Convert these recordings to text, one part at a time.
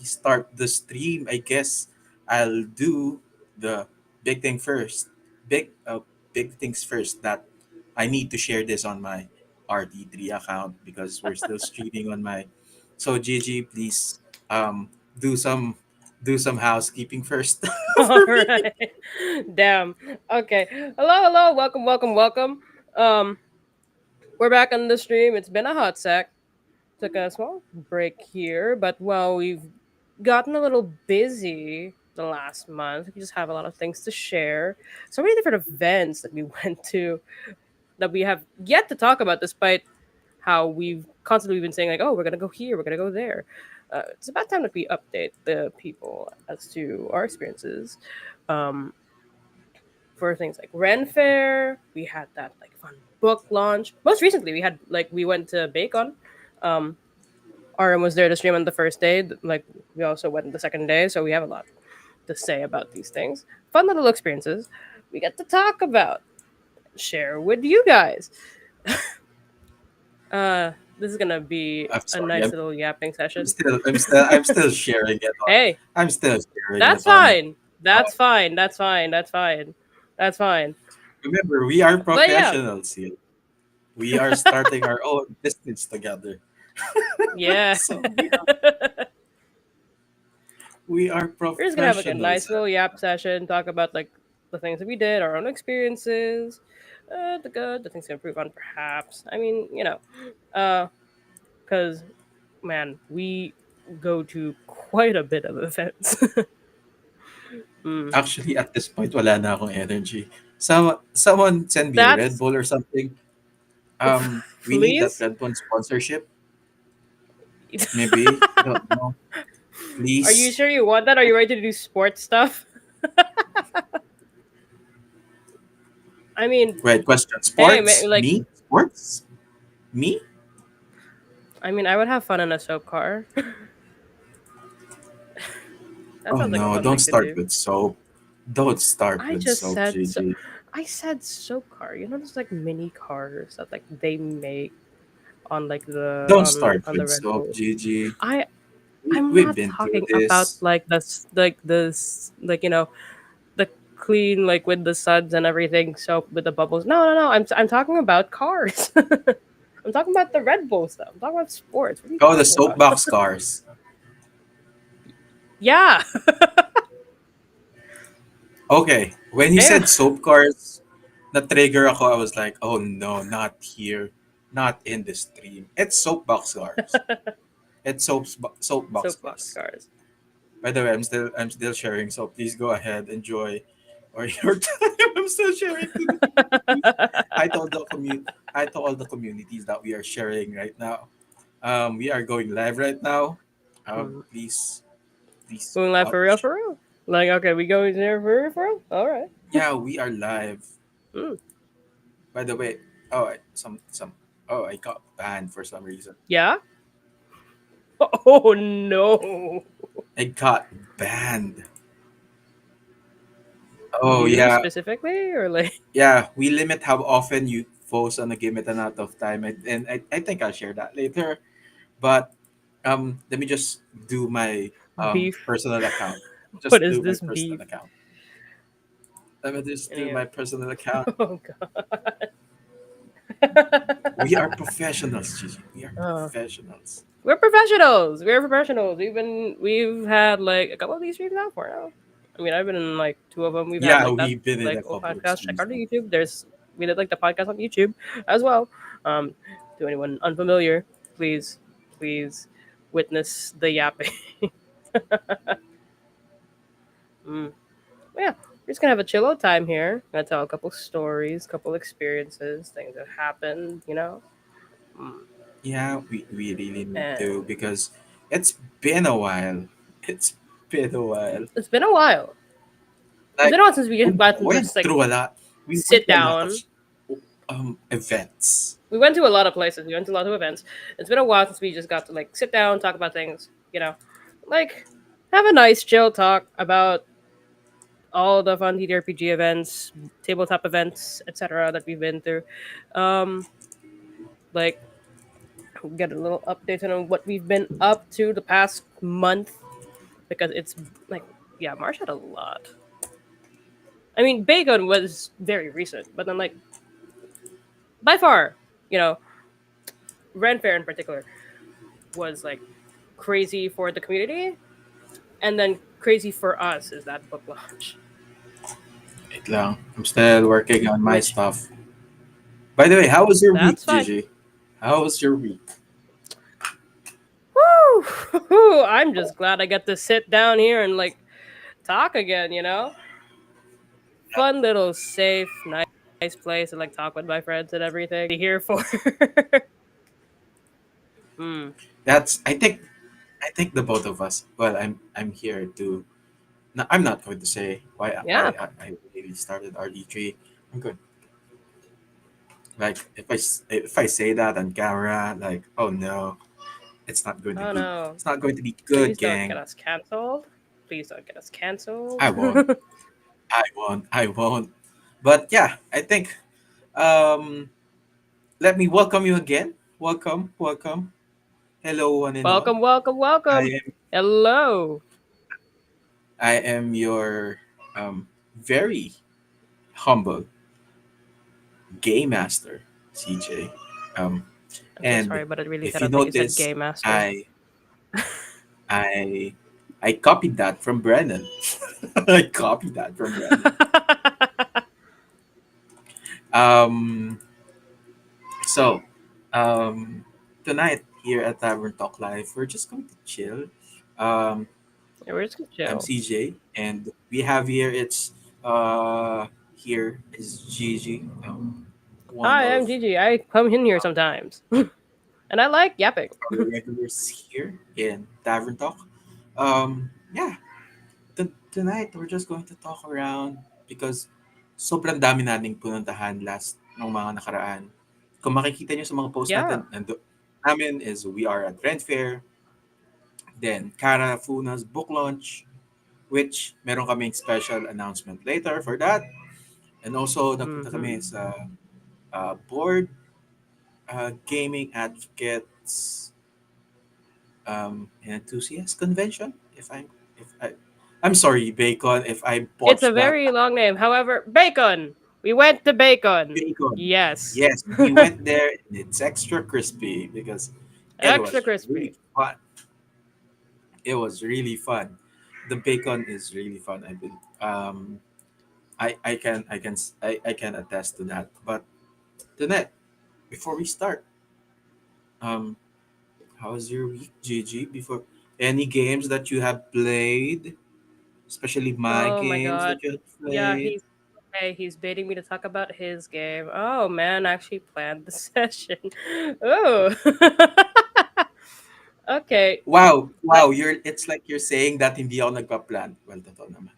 we start the stream, I guess I'll do the big thing first. Big things first that I need to share this on my RT3 account because we're still streaming on my. So Gigi, please do some housekeeping first All for me. right. Damn. Okay. Hello, hello. Welcome, welcome, welcome. Um, we're back on the stream. It's been a hot sec. Took a small break here, but well, we've gotten a little busy the last month. We just have a lot of things to share. So many different events that we went to that we have yet to talk about, despite how we've constantly been saying like, "Oh, we're gonna go here, we're gonna go there." It's about time that we update the people as to our experiences. Um, for things like Ren Fair. We had that like fun book launch. Most recently, we went to Bacon. Um, RM was there to stream on the first day. Like we also went the second day, so we have a lot to say about these things. Fun little experiences we get to talk about, share with you guys. This is gonna be I'm a sorry. nice little yapping I'm session. still I'm still I'm still sharing it on. Hey, I'm still sharing that's it on. fine. That's fine. That's fine. That's fine. That's fine. Remember, we are But yeah, professionals here. We are starting our own business together. yeah. So we are We're just gonna have like a professionals. nice little yap session, talk about like the things that we did, our own experiences, the good, the things to improve on, perhaps. I mean, because man, we go to quite a bit of events. Mm. Actually, at this point, wala na akong energy. Someone send me a Red That's Bull or something. We need that please. Red Bull sponsorship. Maybe I don't know. Are you Please. sure you want that? Are you ready to do sports stuff? I mean, Right question. hey, Sports? like, Me? Sports? Me? I mean, I would have fun in a soap car. That Oh sounds like a no! fun Don't thing to start do. with soap. Don't start I with just soap, said so. Gigi. I said soap car. You know, those like mini cars that like they make on like the Don't start on the with Red soap, Bull. Gigi. I We, I'm we've not been through talking about this. like this like the clean like with the suds and everything soap with the bubbles. No, no, no. I'm talking about cars. I'm talking about the Red Bull stuff. I'm talking about sports. What are you Oh, the talking about? soapbox cars. Yeah. Okay, when you Yeah. said soap cars, na-trigger ako. I was like, oh no, not here. Not in the stream. It's soapbox cars. It's soapbox Soapbox cars. cars. By the way, I'm still sharing, so please go ahead, enjoy or your time. I'm still sharing to the communities. I told the commu- I told all the communities that we are sharing right now. We are going live right now. Mm. Please Going live for real, watch. for real. Like, okay, we going there for real? All right. Yeah, we are live. Mm. By the way, oh, I got banned for some reason. Yeah. Oh no. I got banned. Oh You yeah, specifically, or like? yeah. We limit how often you post on a game at an out of time, and I think I'll share that later. But let me just do my Beef? personal account. What Just is do my this personal beef? account. Let me just do Any of? my personal account. Oh We god. are professionals, Gigi. We are uh, professionals. we're professionals. We're professionals. We've had like a couple of these streams out for now. I mean, I've been in like two of them. We've had Yeah, like that we've been in like a old couple of podcast. Check streams out the now. YouTube. There's we did like the podcast on YouTube as well. Um, to anyone unfamiliar, please, please witness the yapping. Mm. Yeah, we're just gonna have a chill out time here. Gonna tell a couple stories, couple experiences, things that happened. Mm. Yeah, we really need to And because it's been a while. It's been a while. it's been a while. It's Like been a while since we we got to went just like through a lot. We went sit to a lot of down. events. We went to a lot of places. We went to a lot of events. It's been a while since we just got to like sit down, talk about things. Like have a nice chill talk about all the fun TTRPG events, tabletop events, etc. that we've been through. Um, like get a little update on what we've been up to the past month. because it's like yeah, Marsh had a lot. I mean, Bacon was very recent, but then like by far, you know, Ren Fair in particular was like crazy for the community, and then crazy for us is that book launch, Wait lang. I'm still working on my which stuff. By the way, how was your week, that's fine. Gigi? How was your week? Woo! I'm just glad I get to sit down here and like talk again. Fun little safe, nice place to like talk with my friends and everything. Be here for. Hmm. That's I think the both of us. Well, I'm here to. No, I'm not going to say why Yeah. I really started RD3. I'm good. Like if I say that on camera, like oh no, it's not going to Oh be no. it's not going to be Please good, don't get gang. us canceled. Please don't get us canceled. I won't. I won't. I won't. But yeah, I think um let me welcome you again. Welcome, welcome. Hello one and all. Welcome, welcome, I welcome. am Hello. I am your um very humble game master, CJ. Um I'm so and sorry, but it really if you sounded like you said notice, gay master. I I I copied that from Brennan. I copied that from Brennan. Um So, um, tonight here at Tavern Talk Live, we're just going to chill. Um, Yeah, we're just gonna I'm chill. CJ, and we have here uh here is Gigi, one Hi, of I'm Gigi. I come in here sometimes, and I like yapping. our regulars here in Tavern Talk. Yeah, tonight we're just going to talk around because sobrang dami nating pununtahan last ng mga nakaraan. Kung makikita nyo sa mga post Yeah. natin, namin is we are at Rent Fair, then Cara Funa's book launch, which meron kaming special announcement later for that. And also, nagpunta Mm-hmm. kami sa board gaming advocates and enthusiast convention. If I'm sorry, Bacon, if I It's a botched that. very long name. However, bacon. We went to bacon. Bacon. Yes. Yes, we went there and it's extra crispy because it Extra was really crispy. fun. It was really fun. The bacon is really fun. I believe. I can attest to that. But Danette, before we start, um, how's your week, Gigi? Before any games that you have played, especially my Oh my games god. that you have Yeah, played. he's baiting me to talk about his game. Oh man, I actually planned the session. Oh. Okay. Wow, Like wow, it's like you're saying that hindi ako nagpa-plan. Well, totoo naman.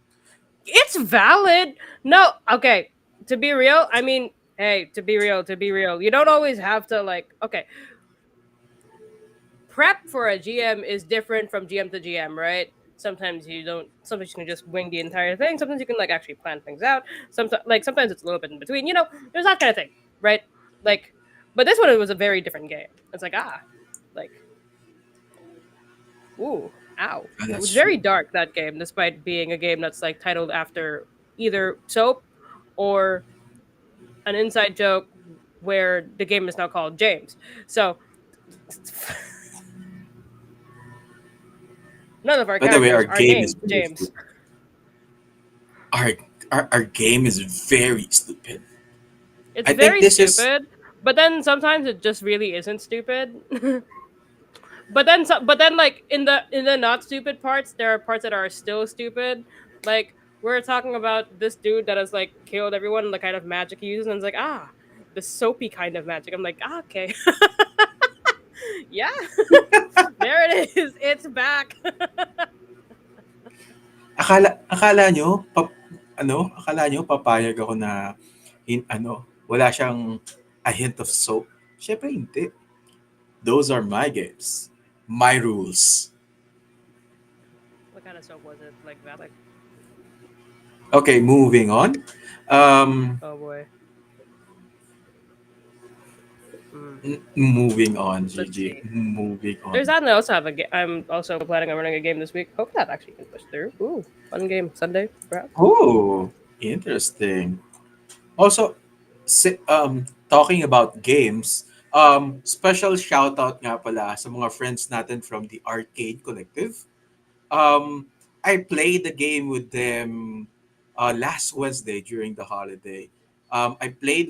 it's valid. No, okay. To be real, I mean, hey, to be real. You don't always have to like okay, prep for a GM is different from GM to GM, right? Sometimes you don't. Sometimes you can just wing the entire thing. Sometimes you can like actually plan things out. Sometimes it's a little bit in between. There's that kind of thing, right? Like, but this one it was a very different game. It's like like ooh, ow. Oh, It was that's very true. dark that game, despite being a game that's like titled after either soap or an inside joke where the game is now called James. So none of our By the way, characters our are game is named very James. stupid. Our, our game is very stupid. It's I think very this is stupid, but then sometimes it just really isn't stupid. But then like in the not stupid parts, there are parts that are still stupid. Like we're talking about this dude that has like killed everyone and the kind of magic he uses, and it's like the soapy kind of magic. I'm like okay, yeah, there it is. It's back. akala nyo akala nyo papayag ako na wala siyang a hint of soap. Syempre hindi. Those are my games. My rules. What kind of soap was it? Like Valak? Okay, moving on. Um, Oh boy. Moving on, Let's Gigi. see. Moving There's on. that, and I also have a game. I'm also planning on running a game this week. Hope that actually can push through. Ooh, fun game Sunday, perhaps. Oh, interesting. Also, talking about games, special shout out nga pala sa mga friends natin from the Arcade Collective. Um, I played the game with them last Wednesday during the holiday. I play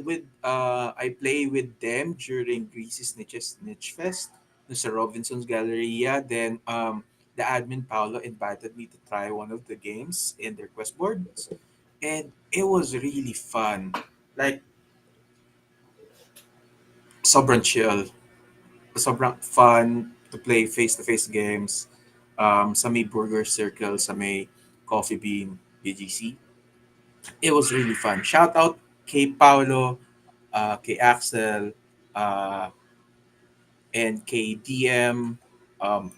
with them during Greasy's Snitch Fest sa Robinson's Galleria. Then the admin Paolo invited me to try one of the games in their quest boards, and it was really fun. Like sobrang chill, sobrang fun to play face-to-face games sa may Burger Circle, sa may Coffee Bean, BGC. It was really fun. Shout out kay Paolo, kay Axel, uh, and kay DM. Um,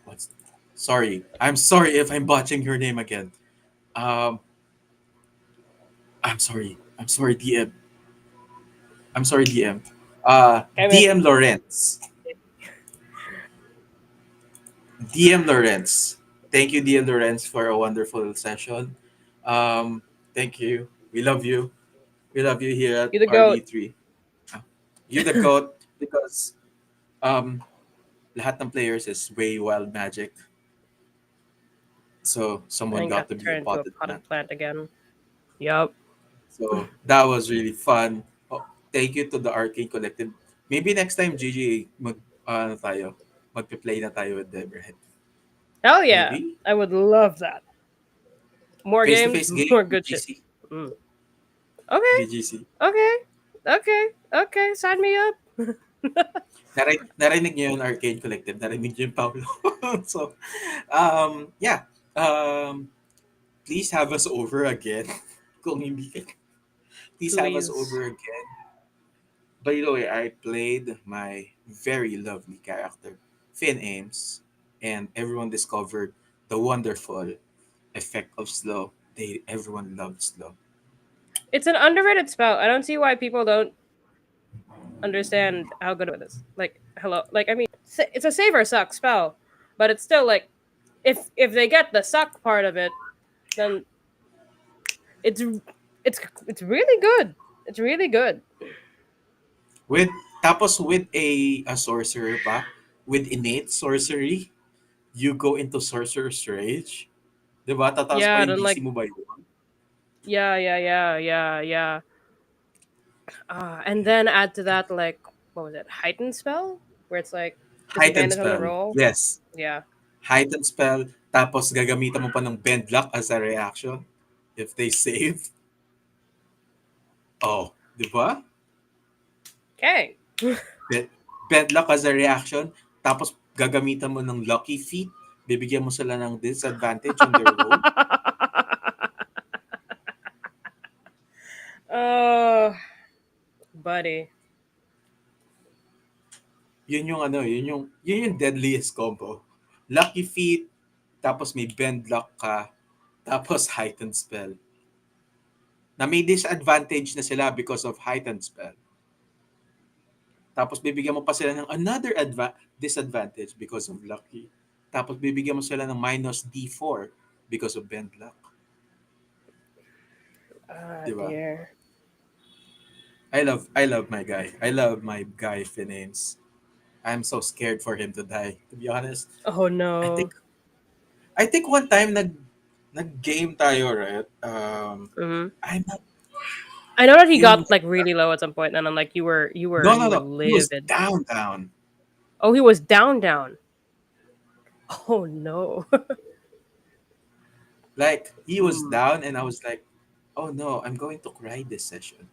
what's sorry, I'm sorry if I'm botching your name again. Um, I'm sorry. I'm sorry, DM. I'm sorry, DM. Okay, man. DM Lawrence. DM Lawrence. Thank you, DM Lawrence, for a wonderful session. Um, Thank you. We love you. We love you here at You the goat. RD3. Uh, You the goat because um, lahat ng players is way wild magic. So someone And got got to to be a turn into a potted potted plant. plant again. Yup. So that was really fun. Oh, thank you to the Arcane Collective. Maybe next time, Gigi, ano tayo? Magpe-play na tayo with them, right? Hell yeah. Maybe? I would love that. More games, Face-to-face game, more good shit. BGC. Mm. Okay, BGC. okay, okay, okay. Sign me up. Narinig niyo yung Arcade Collective, narinig niyo yung Paulo. So, yeah. Um, Please have us over again. Kung hindi ka, please have us Please. over again. By the way, I played my very lovely character, Finn Ames, and everyone discovered the wonderful effect of slow. Everyone loved slow. It's an underrated spell. I don't see why people don't understand how good it is. Like, hello. Like, I mean, it's a save or suck spell, but it's still like, if they get the suck part of it, then it's it's it's really good. It's really good. With Tapos with a sorcerer pa, with innate sorcery, you go into sorcerer's rage. 'Di ba? Tataas pa Yeah. yung Then DC like, mo by one. yeah. And then add to that like, what was it? Heightened spell, where it's like Heightened disadvantage on the spell. roll. Yes. Yeah. Heightened spell. Tapos gagamitan mo pa ng bend luck as a reaction if they save. Oh, 'di ba? Okay. Bend, bend luck as a reaction. Tapos gagamitan mo ng lucky feat. Bibigyan mo sila ng disadvantage on their roll. Oh, buddy. Yun yung deadliest combo. Lucky feat, tapos may bend luck ka, tapos heightened spell. Na may disadvantage na sila because of heightened spell. Tapos bibigyan mo pa sila ng another disadvantage because of lucky. Tapos bibigyan mo sila ng minus D4 because of bend luck. Ah, 'Di ba? dear. I love my guy. I love my guy Finance. I'm so scared for him to die, to be honest. Oh I think no. I think one time nag-game tayo, right? Hmm. I'm not I know that he yung got like really low at some point, and I'm like, no, you were no. He was livid. down. Oh, he was down. Oh no. Like he was Hmm. down, and I was like, "Oh no, I'm going to cry this session.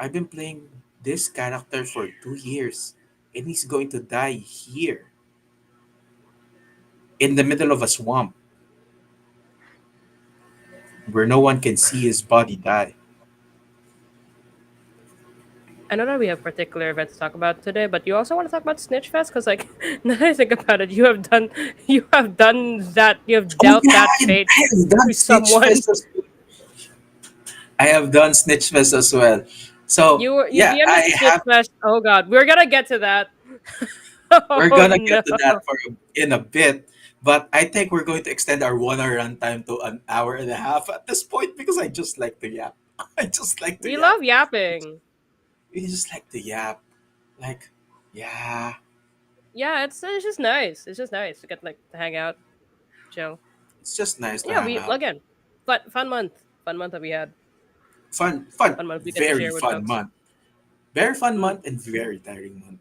I've been playing this character for 2 years, and he's going to die here in the middle of a swamp where no one can see his body die." I know that we have particular events to talk about today, but you also want to talk about Snitch Fest because, like, now that I think about it, you have done that, you have Oh dealt yeah, that fate I have done to Snitch someone. Fest. I have done Snitch Fest as well. So You yeah, DM'd I us to have. Flash. Oh God, we're gonna get to that. We're Oh gonna get no. to that in a bit, but I think we're going to extend our 1 hour runtime to an hour and a half at this point because I just like to yap. I just like to We yap. love yapping. We just like to yap. Like, yeah, Yeah, it's just nice. It's just nice to get like to hang out, chill. it's just nice to Yeah, hang we out. again, fun month that we had, Fun, fun month we get to very share with fun folks. month. Very fun Mm. month and very tiring month.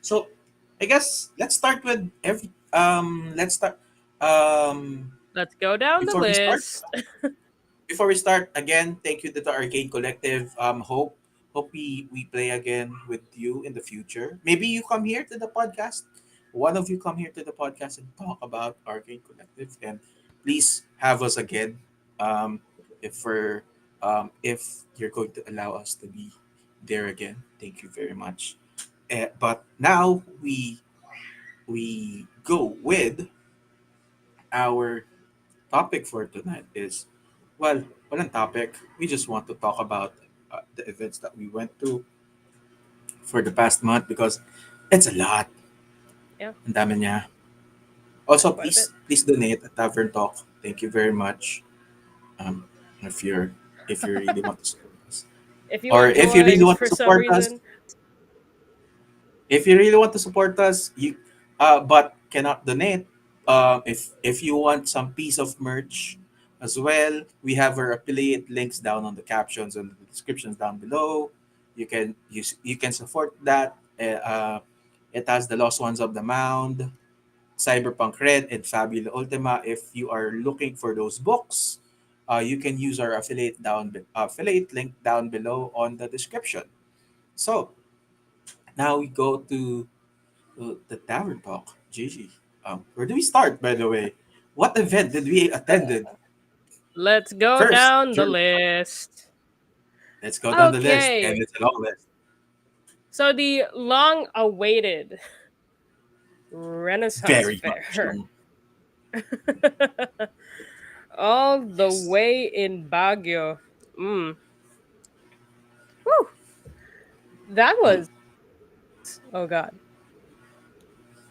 So, I guess let's start with let's start Let's go down the before we start. list. Before we start, again, thank you to the Arcade Collective. Hope we play again with you in the future. Maybe you come here to the podcast. One of you come here to the podcast and talk about Arcade Collective, and please have us again. Um, if you're going to allow us to be there again, thank you very much. But now we go with our topic for tonight is, well, walang topic. We just want to talk about the events that we went to for the past month because it's a lot. Yeah, Ang dami niya. Also, quite a bit. please donate at Tavern Talk. Thank you very much. Um, if you're if you really want to support us, If you or if you enjoy really want to for some support us, reason, if you really want to support us, you but cannot donate. If you want some piece of merch as well, we have our affiliate links down on the captions and the descriptions down below. You can support that. It has the Lost Ones of the Mound, Cyberpunk Red, and Fabula Ultima. If you are looking for those books, you can use our affiliate link down below on the description. So now we go to the Tavern Talk. Gigi. Where do we start, by the way? What event did we attended let's go first? down the Sure. list. Let's go down the list, and Okay, it's a long list. so the long-awaited Renaissance Very much Fair, long. all the Yes. way in Baguio. Mm. Whew, that Mm. was, oh God.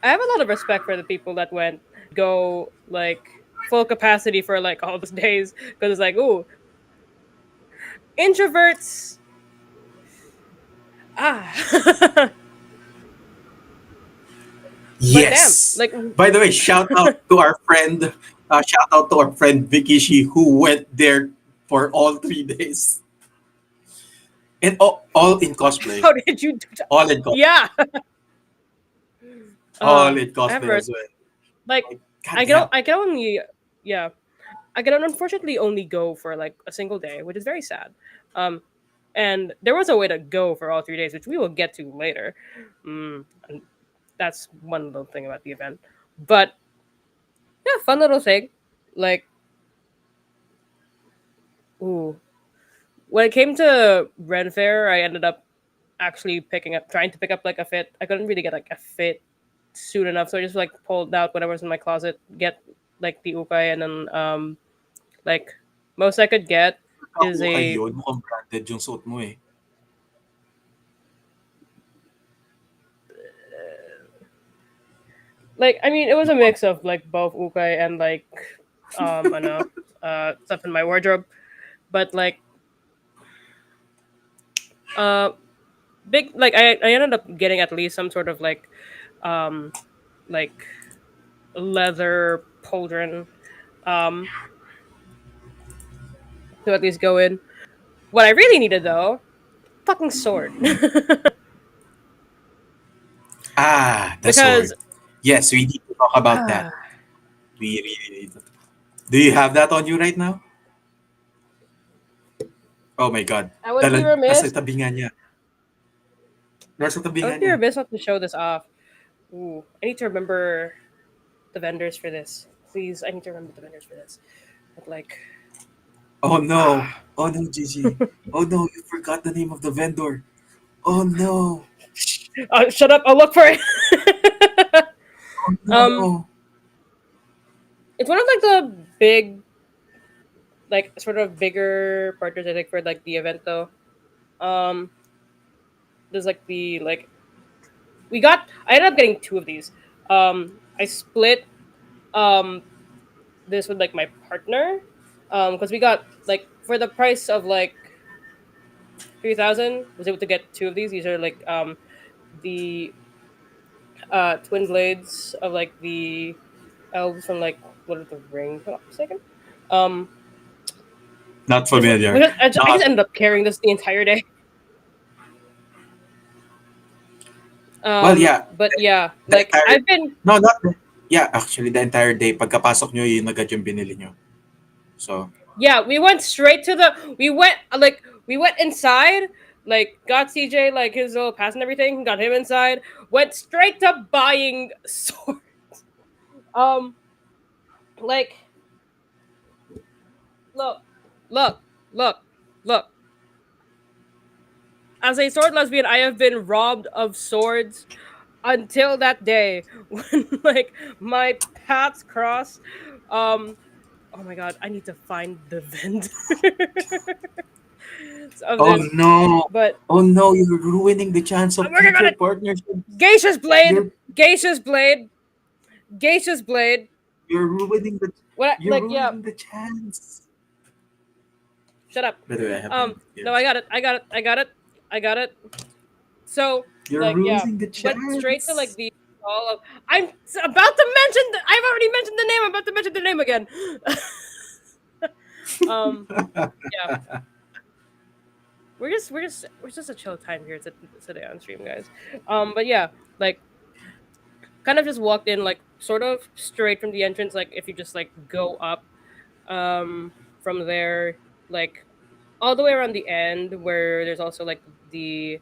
I have a lot of respect for the people that went go like full capacity for like all those days because it's like, ooh, introverts. Ah, but damn, Yes. like By the way, shout out to our friend Vicky Shi who went there for all 3 days. And all in cosplay. how did you do that? All in cosplay. Yeah. All in I have cosplay as well. like Like, goddamn. I can only yeah, I can unfortunately only go for like a single day, which is very sad. Um, and there was a way to go for all 3 days, which we will get to later. And that's one little thing about the event. But yeah, fun little thing. Like, ooh, when it came to Ren Fair, I ended up actually trying to pick up like a fit. I couldn't really get like a fit soon enough, so I just like pulled out whatever's in my closet, get like the ukay, and then like most I could get is Ako a yun, mukhang branded yung suit mo eh. like I mean it was a mix of like both ukay and like ano stuff in my wardrobe, but like uh big like I ended up getting at least some sort of um like leather pauldron um to at least go in. What I really needed though, fucking sword. Ah, the Because sword. Yes, we need to talk about that. We really need to. Do you have that on you right now? Oh my god. I would be Nasa remiss. tabi nga niya. Nasa tabi I nga would be niya. remiss not to show this off. Ooh, I need to remember the vendors for this. Please, I need to remember the vendors for this. But like, Oh no. ah, Oh no, Gigi. Oh no, you forgot the name of the vendor. Oh no. shut up! I'll look for it. Oh um, no. it's one of like the big. like sort of bigger partners. I think for like the event though. Um, there's like the like we got. I ended up getting two of these. I split um this with like my partner, because we got like for the price of like 3,000, was able to get two of these. These are like the twin blades of like the elves from like Lord of the Rings, if I'm not mistaken. Um, Not just familiar. because I just Not ended up carrying this the entire day. well, yeah. But yeah, The like entire I've been no, not the, yeah. Actually, the entire day pagkapasok nyo yun agad yung binili nyo. So yeah, we went straight to the we went inside, like got CJ like his little pass and everything, got him inside, went straight to buying sword. Um, like look, look, look, look. As a sword lesbian, I have been robbed of swords until that day when like my paths cross. Um, oh my god, I need to find the vendor of oh this. no, But oh no, you're ruining the chance I'm of working on future it. partnerships. Geisha's blade, You're Geisha's blade, Geisha's blade. you're ruining the you're Like yeah. ruining the chance. Shut up. By the way, I have been No, here. I got it. I got it. I got it. I got it. So You're like yeah, losing the went straight to like chance. the all of. About to mention. I've already mentioned the name. I'm about to mention the name again. um. Yeah. We're just a chill time here today on stream, guys. But yeah, like kind of just walked in like sort of straight from the entrance. Like if you just like go up, from there, like all the way around the end where there's also like the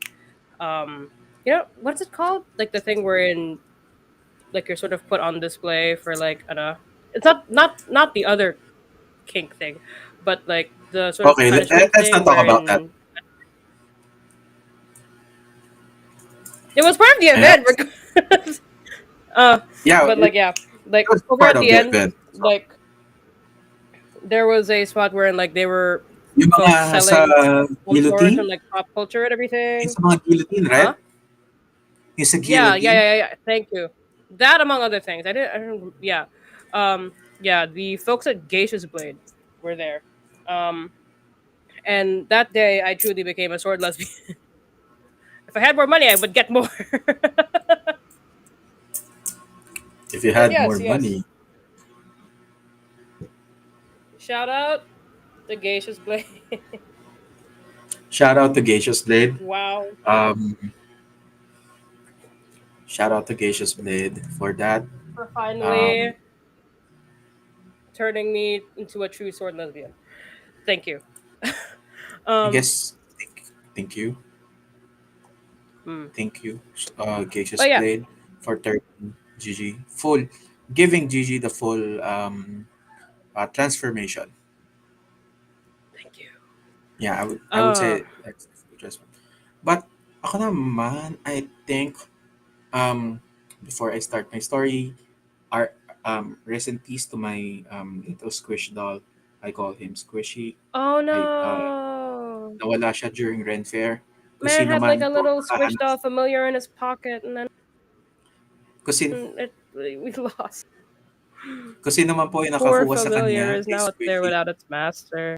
um, what's it called? Like the thing wherein like you're sort of put on display for like it's not the other kink thing, but like the sort of Okay, punishment let's not thing talk about that. wherein it was part of the Eh, event. uh, yeah, but like yeah, it like was over part at of the the end, event. So, like there was a spot wherein like they were yung mga folks sa selling swords guillotine, and like pop culture and yung everything. sa mga guillotine, right? Huh? Yung sa Yeah, yeah, guillotine. yeah, yeah, yeah. Thank you. That among other things. I don't. Yeah. Yeah. The folks at Geisha's Blade were there. Um. And that day, I truly became a sword lesbian. If I had more money, I would get more. If you But had yes, more yes. money. Shout out to Geisha's Blade. Shout out to Geisha's Blade. Wow. Um, shout out to Geisha's Blade for that. For Um, finally turning me into a true sword lesbian. Thank you. I um. guess thank you, Hmm. thank you, Geisha's But yeah. Blade for turning Gigi full, giving Gigi the full transformation. Thank you. Yeah, I would say that's the transformation. But ako naman, I think um before I start my story, our rest in peace to my little squish doll. I call him Squishy. Oh I no. nawala siya during Ren Fair. Kung Man sino had like man a po little squished nakahanap, off familiar in his pocket, and then kung sino, we lost. kung sino man po yung Poor nakakuha sa familiar kanya is kay now there Squishy, without its master.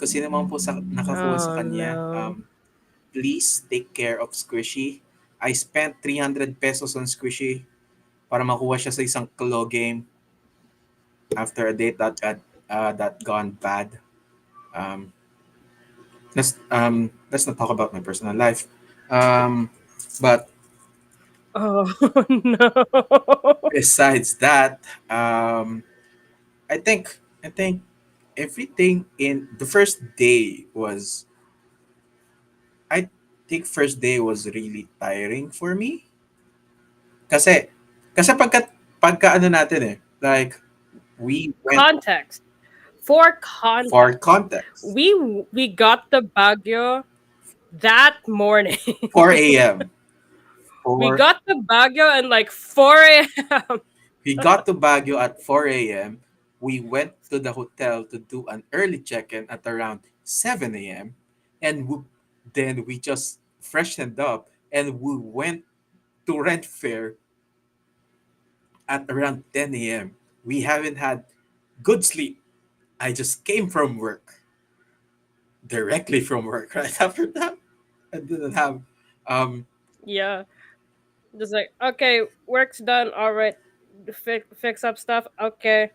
kung sino man po nakakuha sa Oh kanya, no. please take care of Squishy. I spent 300 pesos on Squishy para makuha siya sa isang claw game after a date that gone bad. Um, let's not talk about my personal life. But Oh no. besides that, I think everything in the first day was I think first day was really tiring for me kasi kasi pagka ano natin like we went Context. For for context, context we got the Baguio that morning. 4 a.m. We 4 got the Baguio and like 4 a.m. we got to Baguio at 4 a.m. We went to the hotel to do an early check-in at around 7 a.m. and then we just freshened up and we went to rent Faire at around 10 a.m. We haven't had good sleep. I just came from work, directly from work right after that. I didn't have um Yeah. Just like, okay, work's done. All right, fix up stuff. Okay,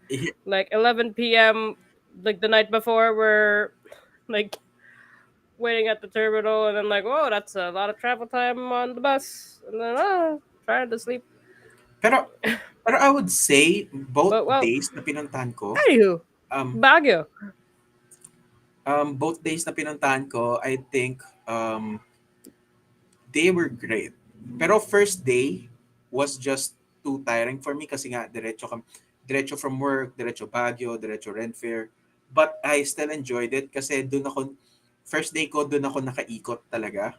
like 11 p.m. like the night before, we're like waiting at the terminal, and then like, whoa, that's a lot of travel time on the bus, and then trying to sleep. pero pero I would say both But well, days na pinuntahan ko, anywho, um Baguio. both days na pinuntahan ko, I think they were great. Pero first day was just too tiring for me kasi nga diretso from work, diretso Baguio, diretso Renfair. But I still enjoyed it kasi first day ko doon ako nakaikot talaga.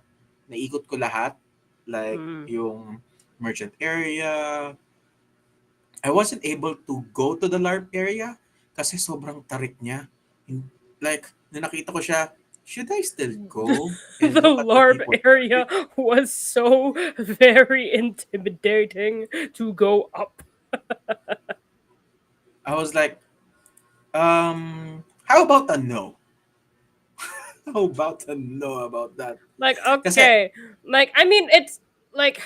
Naikot ko lahat. Like Mm. yung merchant area. I wasn't able to go to the LARP area kasi sobrang tarik niya. Like, nung nakita ko siya, should I still go and The look at the LARP people? area was so very intimidating to go up. I was like, how about a no? How about a no about that? Like, Kasi okay, like I mean, it's like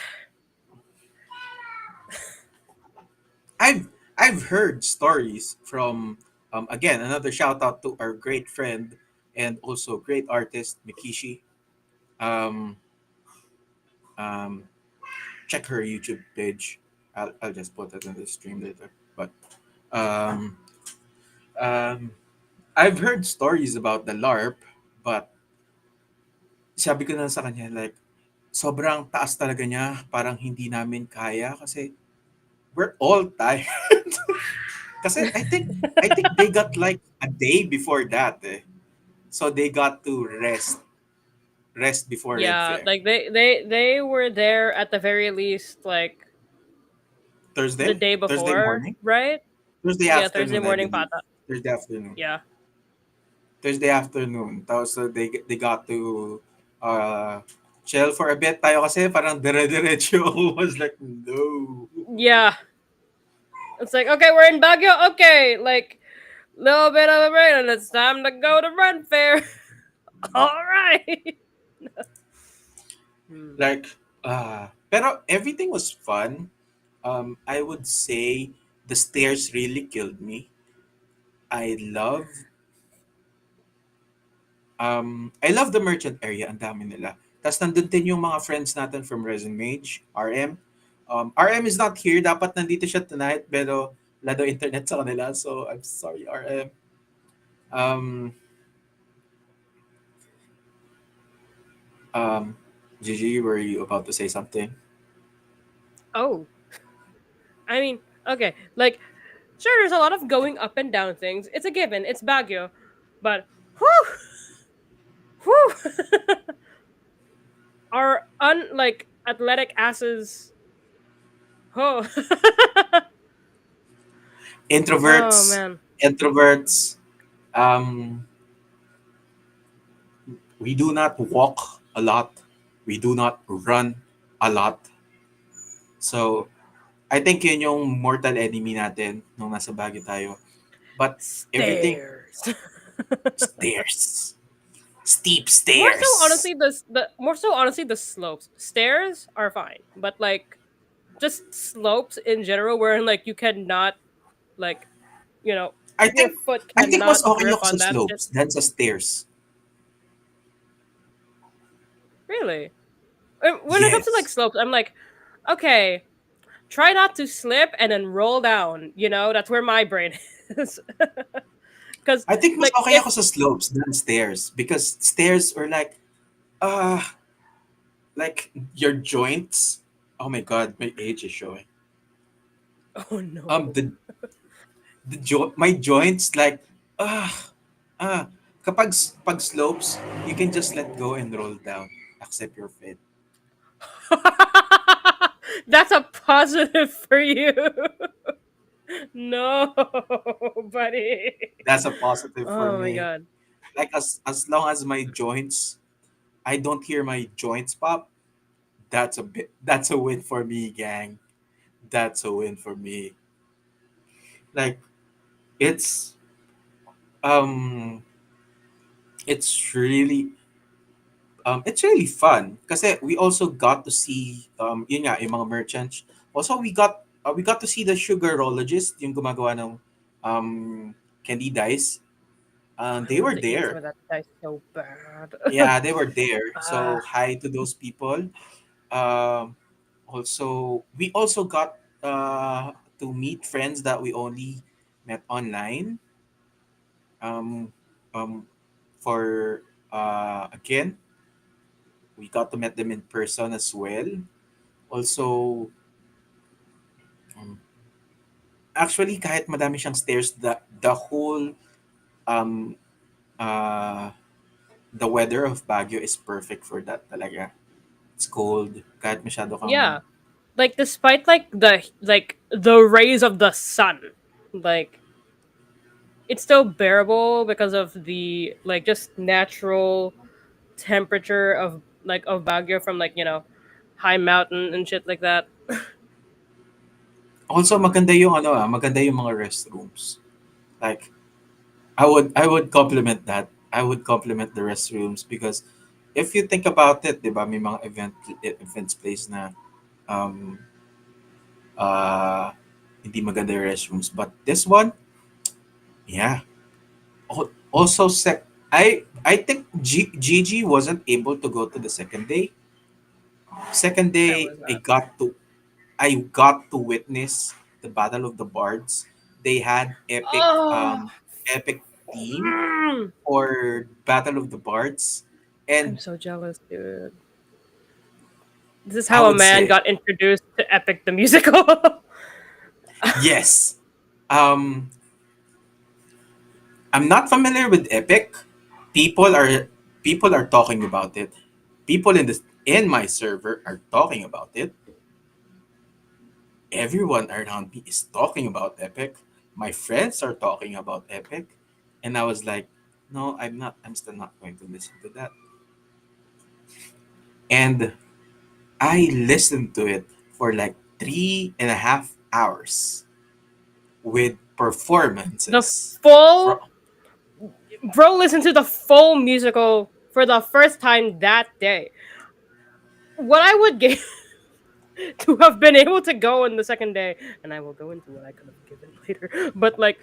I've I've heard stories from again another shout out to our great friend and also great artist Mikishi. Um, um, check her YouTube page. I'll just put it in the stream later. But um, um, I've heard stories about the LARP, but sabi ko na sa kanya like sobrang taas talaga niya, parang hindi namin kaya kasi we're all tired. Kasi I think they got like a day before that eh. So they got to rest before Red yeah, Fair. like they were there at the very least like the day Thursday before, morning, right? Thursday Yeah, Thursday afternoon, I morning believe. pata. Thursday afternoon, Yeah. Thursday afternoon. Tapos they got to uh chill for a bit tayo kasi parang dire-diretso. I was like no. Yeah. It's like, okay, we're in Baguio. Okay, like little bit of a break, and it's time to go to Run Fair. All right. Hmm. Like pero everything was fun. I would say the stairs really killed me. I love I love the merchant area, ang dami nila. Tapos nandun din yung mga friends natin from Resin Mage, RM. RM is not here, dapat nandito siya tonight, pero wala daw internet sa kanila, so I'm sorry, RM. Um, um, Gigi, were you about to say something? Oh, I mean, okay, like sure, there's a lot of going up and down things. It's a given. It's Baguio, but whew, whew, our like athletic asses. Oh, oh Introverts, man. introverts, um, we do not walk a lot. We do not run a lot. So, I think yun yung mortal enemy natin nung nasa Baguio tayo. But everything, Stairs. stairs, steep More so stairs. honestly the more so honestly the slopes. Stairs are fine, but like just slopes in general wherein like you cannot like you know I your think foot I think mas cannot okay grip ako sa on that shit. slopes than sa stairs. Really? When it comes to like Yes. slopes, I'm like, okay, try not to slip and then roll down. You know, that's where my brain is. Because I think mas like okay if ako sa slopes than stairs because stairs are uh like your joints. Oh my god, my age is showing. oh no. My joints like ah ah pag slopes, you can just let go and roll down. Accept your fate. That's a positive for you. No, buddy. That's a positive for Oh my me. god. Like as long as my joints, I don't hear my joints pop. That's a win for me, gang. That's a win for me. Like it's um it's really it's really fun kasi we also got to see yun nga yung mga merchants. Also we got to see the sugarologist yung gumagawa ng um candy dice. I They want were to eat some there. of that dice so bad. Yeah, they were there. Ah, So hi to those people. Um Also we also got to meet friends that we only met online. Um um for again we got to meet them in person as well. Also, um, actually, kahit madami siyang stairs, the whole um uh the weather of Baguio is perfect for that talaga. It's cold, kahit masyado kang yeah. Like despite like the rays of the sun, like it's still bearable because of the like just natural temperature of Baguio from high mountain and shit like that. also maganda yung mga restrooms. Like I would compliment that. I would compliment the restrooms because if you think about it, 'di ba, may mga events place na um uh hindi maganda yung restrooms, but this one, yeah. Also, I think Gigi wasn't able to go to the second day. Second I day, was not. I got to witness the Battle of the Bards. They had Oh, epic theme mm, for Battle of the Bards, I'm and so jealous, dude. This is I how a would man say got introduced to Epic the musical. yes. Um, I'm not familiar with Epic. People are people are talking about it. People in my server are talking about it. Everyone around me is talking about Epic. My friends are talking about Epic. And I was like, no, I'm not. I'm still not going to listen to that. And I listened to it for like 3.5 hours with the performances from full bro listened to the full musical for the first time that day. What I would give to have been able to go in the second day, and I will go into what I could have given later. But like,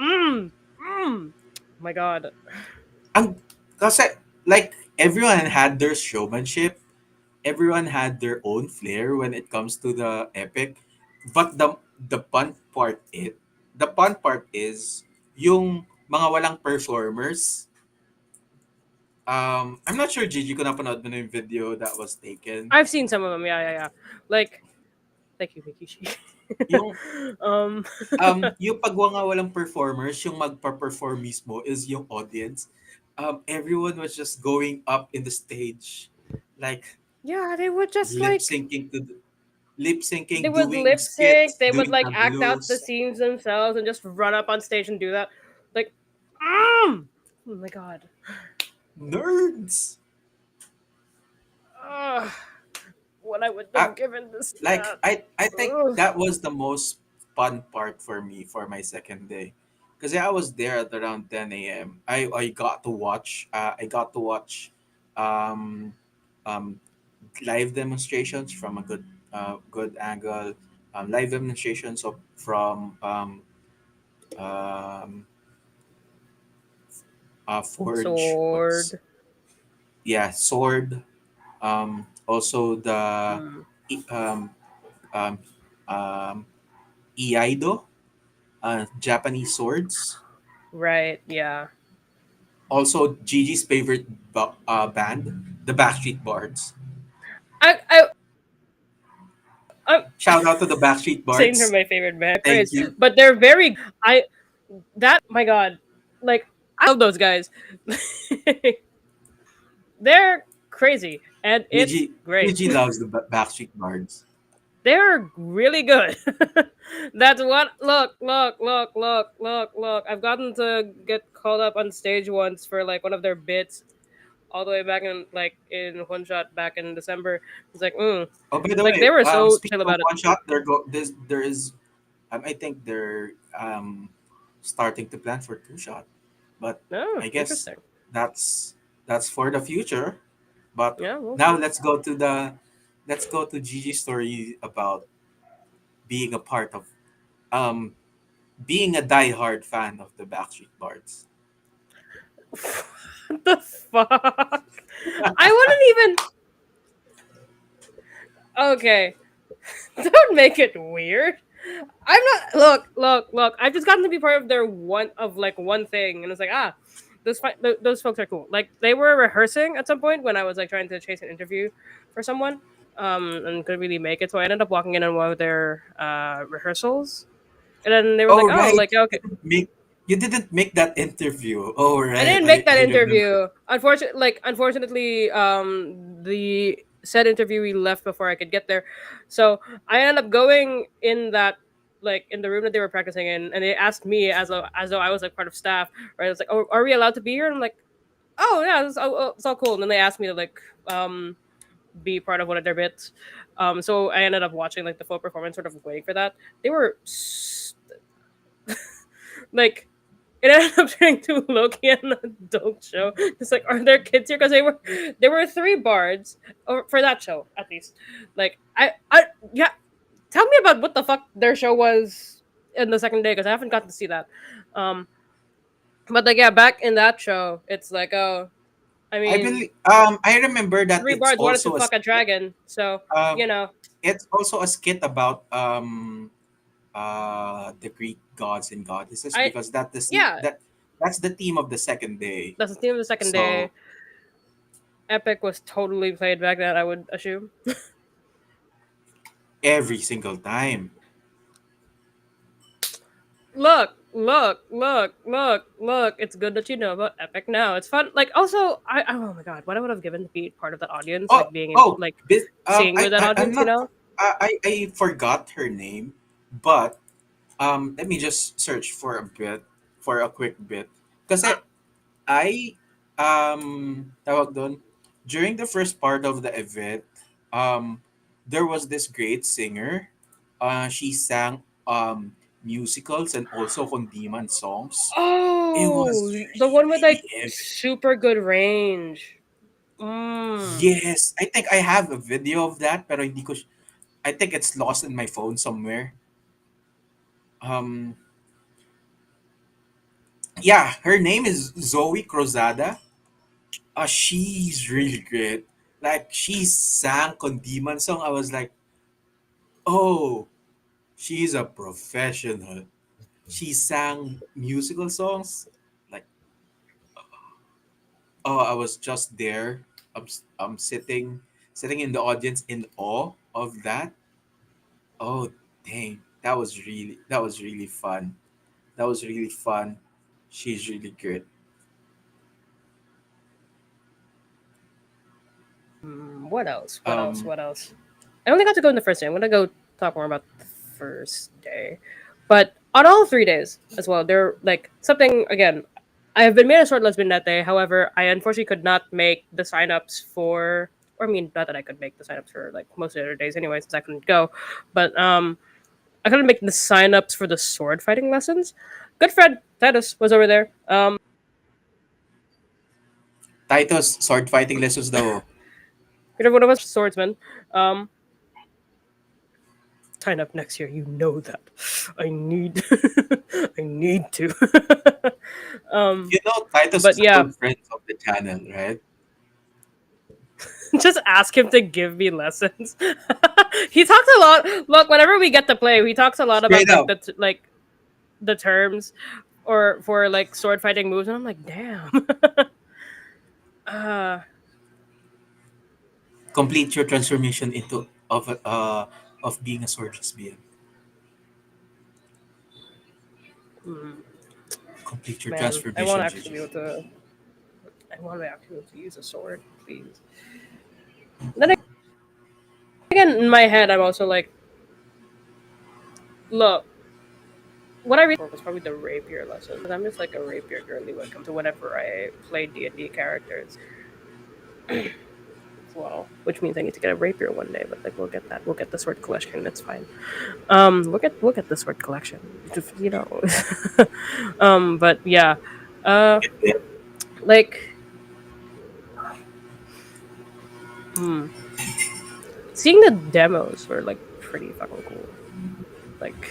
mm, oh my god, ang kasi like everyone had their showmanship, everyone had their own flair when it comes to the epic. But the fun part the fun part is yung mga walang performers. I'm not sure Gigi kung napanood mo na yung video that was taken. I've seen some of them. Yeah, yeah, yeah. Like, thank you, Mikishi. Yung um, yung pag mga walang performers, yung magpa-perform mismo is yung audience. Everyone was just going up in the stage, like yeah, they would just lip like syncing lip they syncing, would doing lip sync. skits, They would doing like act out the tableaus. scenes themselves and just run up on stage and do that. Like, oh my god. Nerds. Ugh, what I would I, have given this like that. I think Ugh. that was the most fun part for me for my second day, because I was there at around 10 a.m. I got to watch um um live demonstrations from a good angle, live demonstrations from um Forge, what's Sword. Sword, also the Mm, um um Iaido, Japanese swords. right. Yeah. Also, Gigi's favorite band, the Backstreet Bards. I I'm Shout out to the Backstreet saying they're Bards. my favorite band, Thank praise, you, but they're very. I that my god, like I love those guys. They're crazy, and it's Gigi. great. Gigi loves the Backstreet Bards. They're really good. That's what. Look, look, look, look, look, look. I've gotten to get called up on stage once for like one of their bits, all the way back in like in one shot back in December. It's like, Oh, by the like they way, were so speaking chill of about it. one shot, there is I think they're starting to plan for two shot, but Oh, I guess interesting. that's that's for the future. But Yeah, we'll now see. let's go to Gigi's story about being a part of um being a diehard fan of the Backstreet Boys. What the fuck? I wouldn't even. Okay, don't make it weird. I'm not. Look, look, look. I've just gotten to be part of their one thing, and it's like those folks are cool. Like they were rehearsing at some point when I was like trying to chase an interview for someone, and couldn't really make it. So I ended up walking in on one of their rehearsals, and then they were like, Oh "Oh, right, like okay." you didn't make that interview. Oh I right, didn't make that I remember. interview. Unfortunately, the said interviewee left before I could get there, so I ended up going in that like in the room that they were practicing in, and they asked me as though I was like part of staff. Right? I was like, "Oh, are we allowed to be here?" And I'm like, "Oh yeah, it's all cool." And then they asked me to like be part of one of their bits. So I ended up watching like the full performance, sort of waiting for that. They were like it ended up turning to Loki an adult show. It's like, are there kids here? Because there were three bards, or for that show at least. Like yeah, tell me about what the fuck their show was in the second day because I haven't gotten to see that. Um, but like yeah, back in that show, it's like oh, I I mean, believe I remember that three it's bards wanted to also a fuck a skit. dragon, so Um, you know. it's also a skit about the Greek gods and goddesses I because yeah, that's the theme of the second day. that's the theme of the second So day. Epic was totally played back then. I would assume. every single time. Look, look, look, look, look. It's good that you know about Epic now. It's fun. Like, also, oh my god, what I would have given to be part of that audience, Oh like being in, oh, like, seeing with that I'm audience, you not know? I forgot her name, but let me just search for a bit for a quick bit because I tawag doon, during the first part of the event, um there was this great singer. She sang musicals and also Kondiman songs. It was Oh, the one with really like heavy. super good range. Mm. Yes, I think I have a video of that, pero hindi ko I think it's lost in my phone somewhere. Um yeah, her name is Zoe Crozada. She's really great. Like she sang Kondiman song. I was like, oh, she's a professional. She sang musical songs. Like, oh, I was just there. I'm sitting in the audience in awe of that. Oh, dang, that was really fun. That was really fun. She's really good. What else? What else? Um, What else? I only got to go in the first day. I'm gonna go talk more about the first day, but on all 3 days as well, there like something again. I have been made a short lesbian that day. However, I unfortunately could not make the signups for. Or I mean, not that I could make the signups for like most of the other days anyway, since I couldn't go. But I couldn't make the signups for the sword fighting lessons. Good friend Titus was over there. Titus sword fighting lessons daw. One of us swordsman. Um, sign up next year. You know that. I need. I need to. um, You know, Titus but is a yeah, good friend of the channel, right? just ask him to give me lessons. He talks a lot. Look, whenever we get to play, he talks a lot about Straight like up. the terms or for like sword fighting moves, and I'm like, damn. uh, Complete your transformation into of being a sword lesbian. mm, Complete your man, I want to transformation, actually Gigi. be able to. I want to actually be able to use a sword, please. Then again, in my head, I'm also like. look, what I really was probably the rapier lessons. I'm just like a rapier girly when it comes to whenever I play D&D characters as well. Which means I need to get a rapier one day, but like we'll get that. We'll get the sword collection. That's fine. We'll get the sword collection. You know. But yeah. Uh, like, hmm, seeing the demos were like pretty fucking cool. Like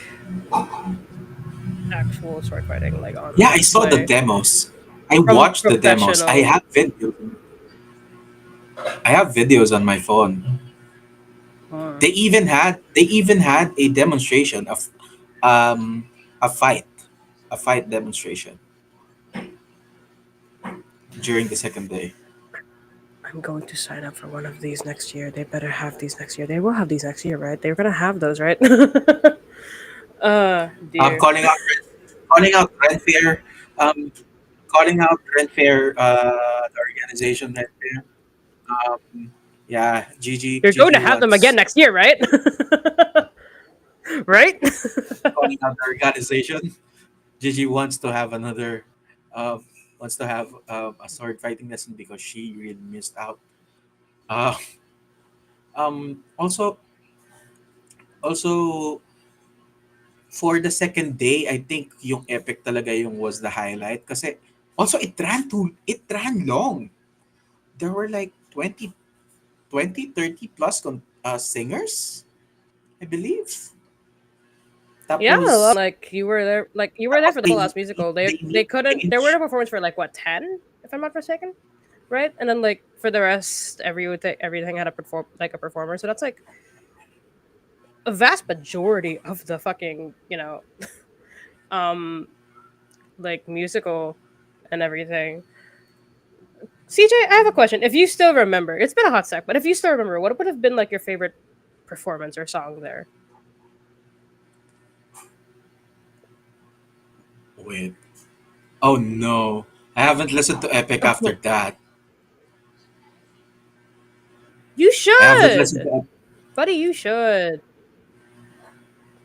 actual sword fighting, like on Yeah, I saw the display demos. I from watched the demos. professional. I have videos on my phone. Hmm. They even had a demonstration of um a fight, a fight demonstration during the second day. I'm going to sign up for one of these next year. They better have these next year. They will have these next year, right? They're gonna have those, right? Um, Dear. calling out calling out Ren Fair, um, calling out Ren Fair, the organization Ren Fair. Yeah, Gigi You're going to Gigi have them again wants next year, right? Right? calling out the organization. Gigi wants to have another, um, wants to have a sword fighting lesson because she really missed out. Uh, also, also for the second day, I think yung epic talaga yung was the highlight kasi also it ran long. There were like 30 plus singers, I believe. Yeah, a lot. Tapos Like you were there tapos for the whole ass musical. They they couldn't. There were no performance for like what 10, if I'm not mistaken, right? And then like for the rest, everything had a performer. So that's like a vast majority of the fucking um like musical and everything. CJ, I have a question. If you still remember, it's been a hot sec, but if you still remember, what would have been like your favorite performance or song there? wait. Oh no. I haven't listened to Epic after that. You I haven't listened should, to buddy. You should.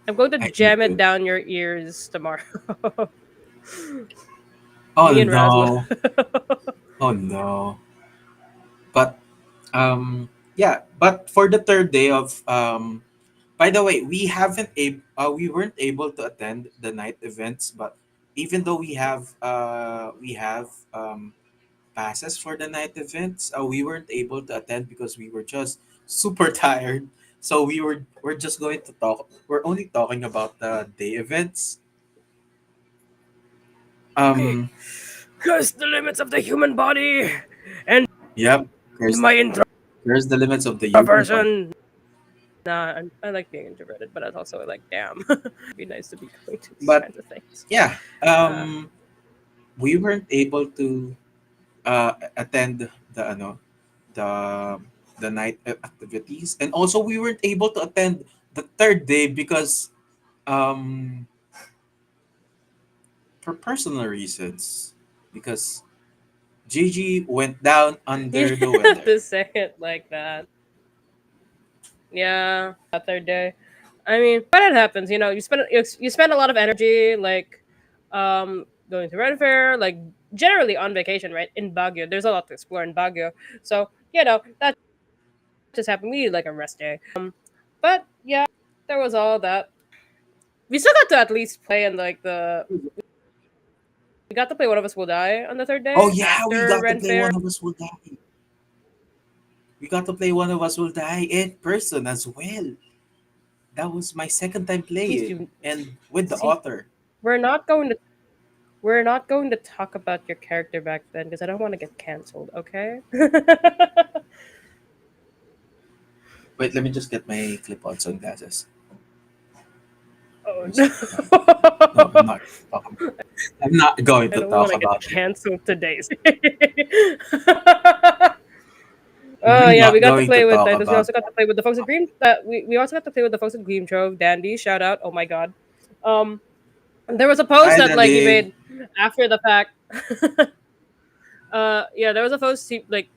I'm going to I need jam it to. down your ears tomorrow. Oh Me and Raz will. no. Oh no. But yeah, but for the third day of by the way, we weren't able to attend the night events, but even though we have passes for the night events, we weren't able to attend because we were just super tired. So we're just going to talk. We're only talking about the day events. Um, Curse the limits of the human body and yep. There's my there's the limits of the human body. introversion. Nah, I like being introverted, but it's also like, damn, it'd be nice to be going to these But kinds of things. yeah, Uh, we weren't able to attend the the night activities, and also we weren't able to attend the third day because um for personal reasons, because Gigi went down you under the didn't have weather. to say it like that. Yeah, that third day. I mean, when it happens, you spend a lot of energy, like, going to Red Fair, like generally on vacation, right? In Baguio, there's a lot to explore in Baguio, so that just happened. We need like a rest day. But yeah, there was all that. We still got to at least play in like the. We got to play One of Us Will Die on the third Oh day yeah, we after got to Ren play Fair. One of Us Will Die. We got to play One of Us Will Die in person as well. That was my second time Please playing, do and with the see. author. We're not going to We're not going to talk about your character back then because I don't want to get canceled, okay? Wait, let me just get my clip-on sunglasses. Oh Where's no. it? No, I'm not going I to don't want talk to get about it. canceled today. Oh I'm yeah, we not got to going to play with talk this. We about also got to play with the folks at Green. We also got to play with the folks at Green Trove. Dandy, shout out! Oh my god. Um, there was a post Hi, that like he Dandy. made after the fact. Yeah, there was a post like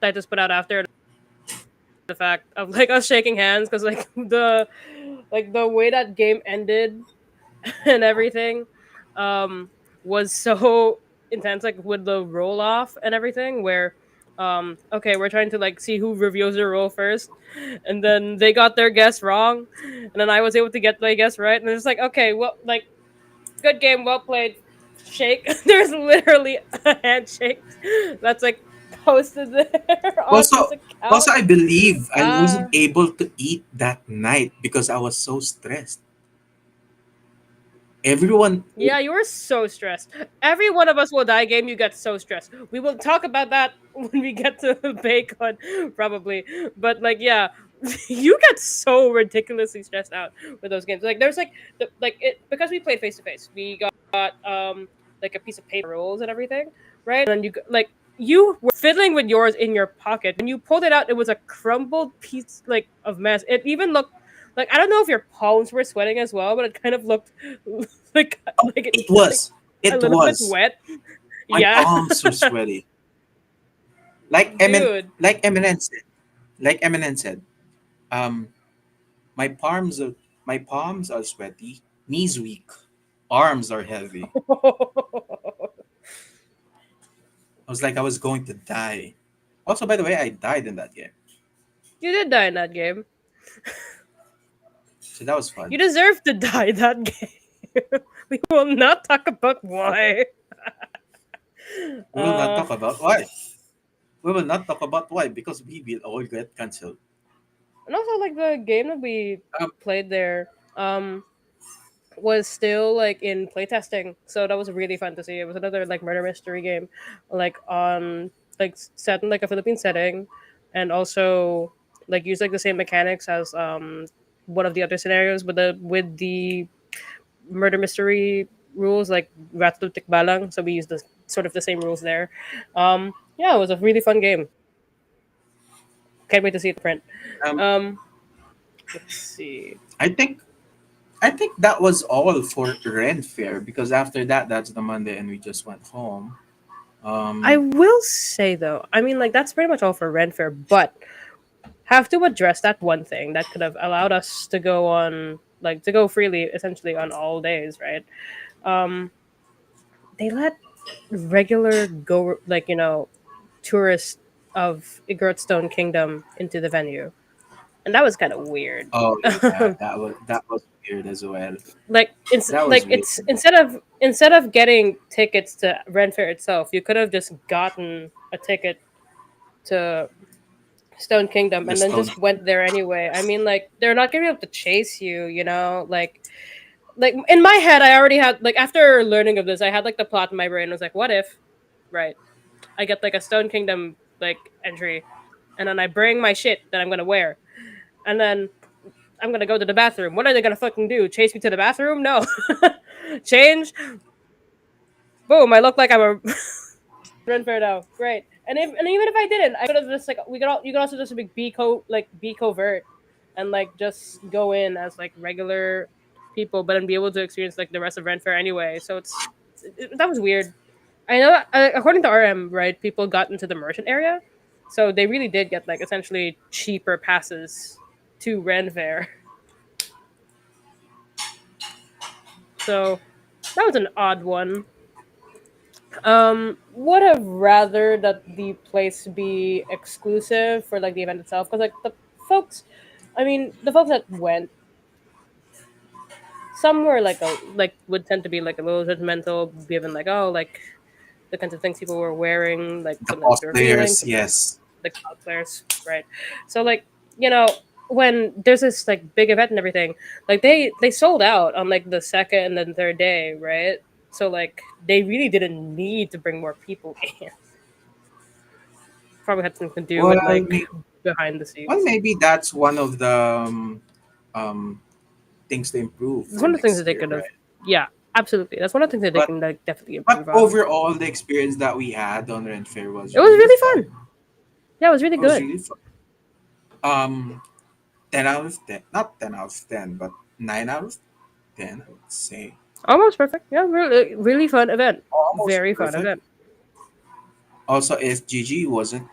that just put out after the fact of like us shaking hands because like the Like the way that game ended and everything um was so intense, like with the roll off and everything, where okay, we're trying to like see who reveals their role first, and then they got their guess wrong, and then I was able to get my guess right, and it's like, okay, well, like, good game, well played, shake. There's literally a handshake that's like posted there on Also, his account. also, I believe I wasn't uh able to eat that night because I was so stressed. Everyone, Yeah, you were so stressed. Every one of us will die game. You get so stressed. We will talk about that when we get to Bacon, probably. But like, yeah, you get so ridiculously stressed out with those games. Like, there's like, like it because we played face to face. We got like a piece of paper rules and everything, right? And then like you were fiddling with yours in your pocket. When you pulled it out, it was a crumbled piece like of mess. It even looked like, I don't know if your palms were sweating as well, but it kind of looked like it it's like was, a it little bit was. wet. My Yeah, palms were sweaty. dude. Like Eminem said, like Eminem said, um, my my palms are sweaty, knees weak, arms are heavy. I was like I was going to die. Also, by the way, I died in that game, You did die in that game. so that was fun. You deserve to die that game. We will not talk about why. We will not Uh, talk about why. We will not talk about why because we will all get cancelled. and also like the game that we Um, played there, was still like in playtesting, so that was really fun to see. It was another like murder mystery game, like on like set in like a Philippine setting, and also like use like the same mechanics as one of the other scenarios with the murder mystery rules, like Ratu Tikbalang. So we used the sort of the same rules there. Yeah, it was a really fun game. Can't wait to see it print. um, Um, let's see. I think I think that was all for Ren Fair because after that, that's the Monday, and we just went home. I Um, will say though, I mean, like that's pretty much all for Renfair, but have to address that one thing that could have allowed us to go on, like to go freely, essentially on all days, right? Um, they let regular go, like tourists of Stone Kingdom into the venue, and that was kind of weird. oh yeah, that was weird as well. Like That was weird. it's instead of getting tickets to Renfair itself, you could have just gotten a ticket to Stone Kingdom The and then stone. just went there anyway. I mean, like they're not gonna be able to chase you, like in my head, I already had like after learning of this, I had like the plot in my brain. I was like, what if, right? I get like a Stone Kingdom like entry, and then I bring my shit that I'm gonna wear, and then I'm gonna go to the bathroom. What are they gonna fucking do? Chase me to the bathroom? No. Change. Boom! I look like I'm a Run fair now. Great. And even if I didn't, I could have just like you could also just be covert and like just go in as like regular people, but then be able to experience like the rest of Rent Fair anyway. So that was weird. I know according to RM, right, people got into the merchant area, so they really did get like essentially cheaper passes to Ren Fair. So that was an odd one. Would have rather that the place be exclusive for like the event itself, because like folks, the folks that went, some were like would tend to be like a little judgmental, given like, oh, like the kinds of things people were wearing, like The something that they were feeling, cosplayers, something yes. the cosplayers, right? So like you know when there's this like big event and everything, like they sold out on like the second and then third day, right? So like they really didn't need to bring more people in. Probably had something to do Well, with like behind the well, scenes. maybe that's one of the um, things to improve It's for one of the things next that they year, could have. right? Yeah, absolutely. That's one of the things that they But can like definitely but improve on. overall, the experience that we had on Rent Fair was It was really really fun. fun. Yeah, it was really It was good. really fun. Um, 10 out of 10, not 10 out of 10, but 9 out of 10, I would say. Almost perfect. Yeah, really fun event. Almost Very fun perfect. event. Also, if Gigi wasn't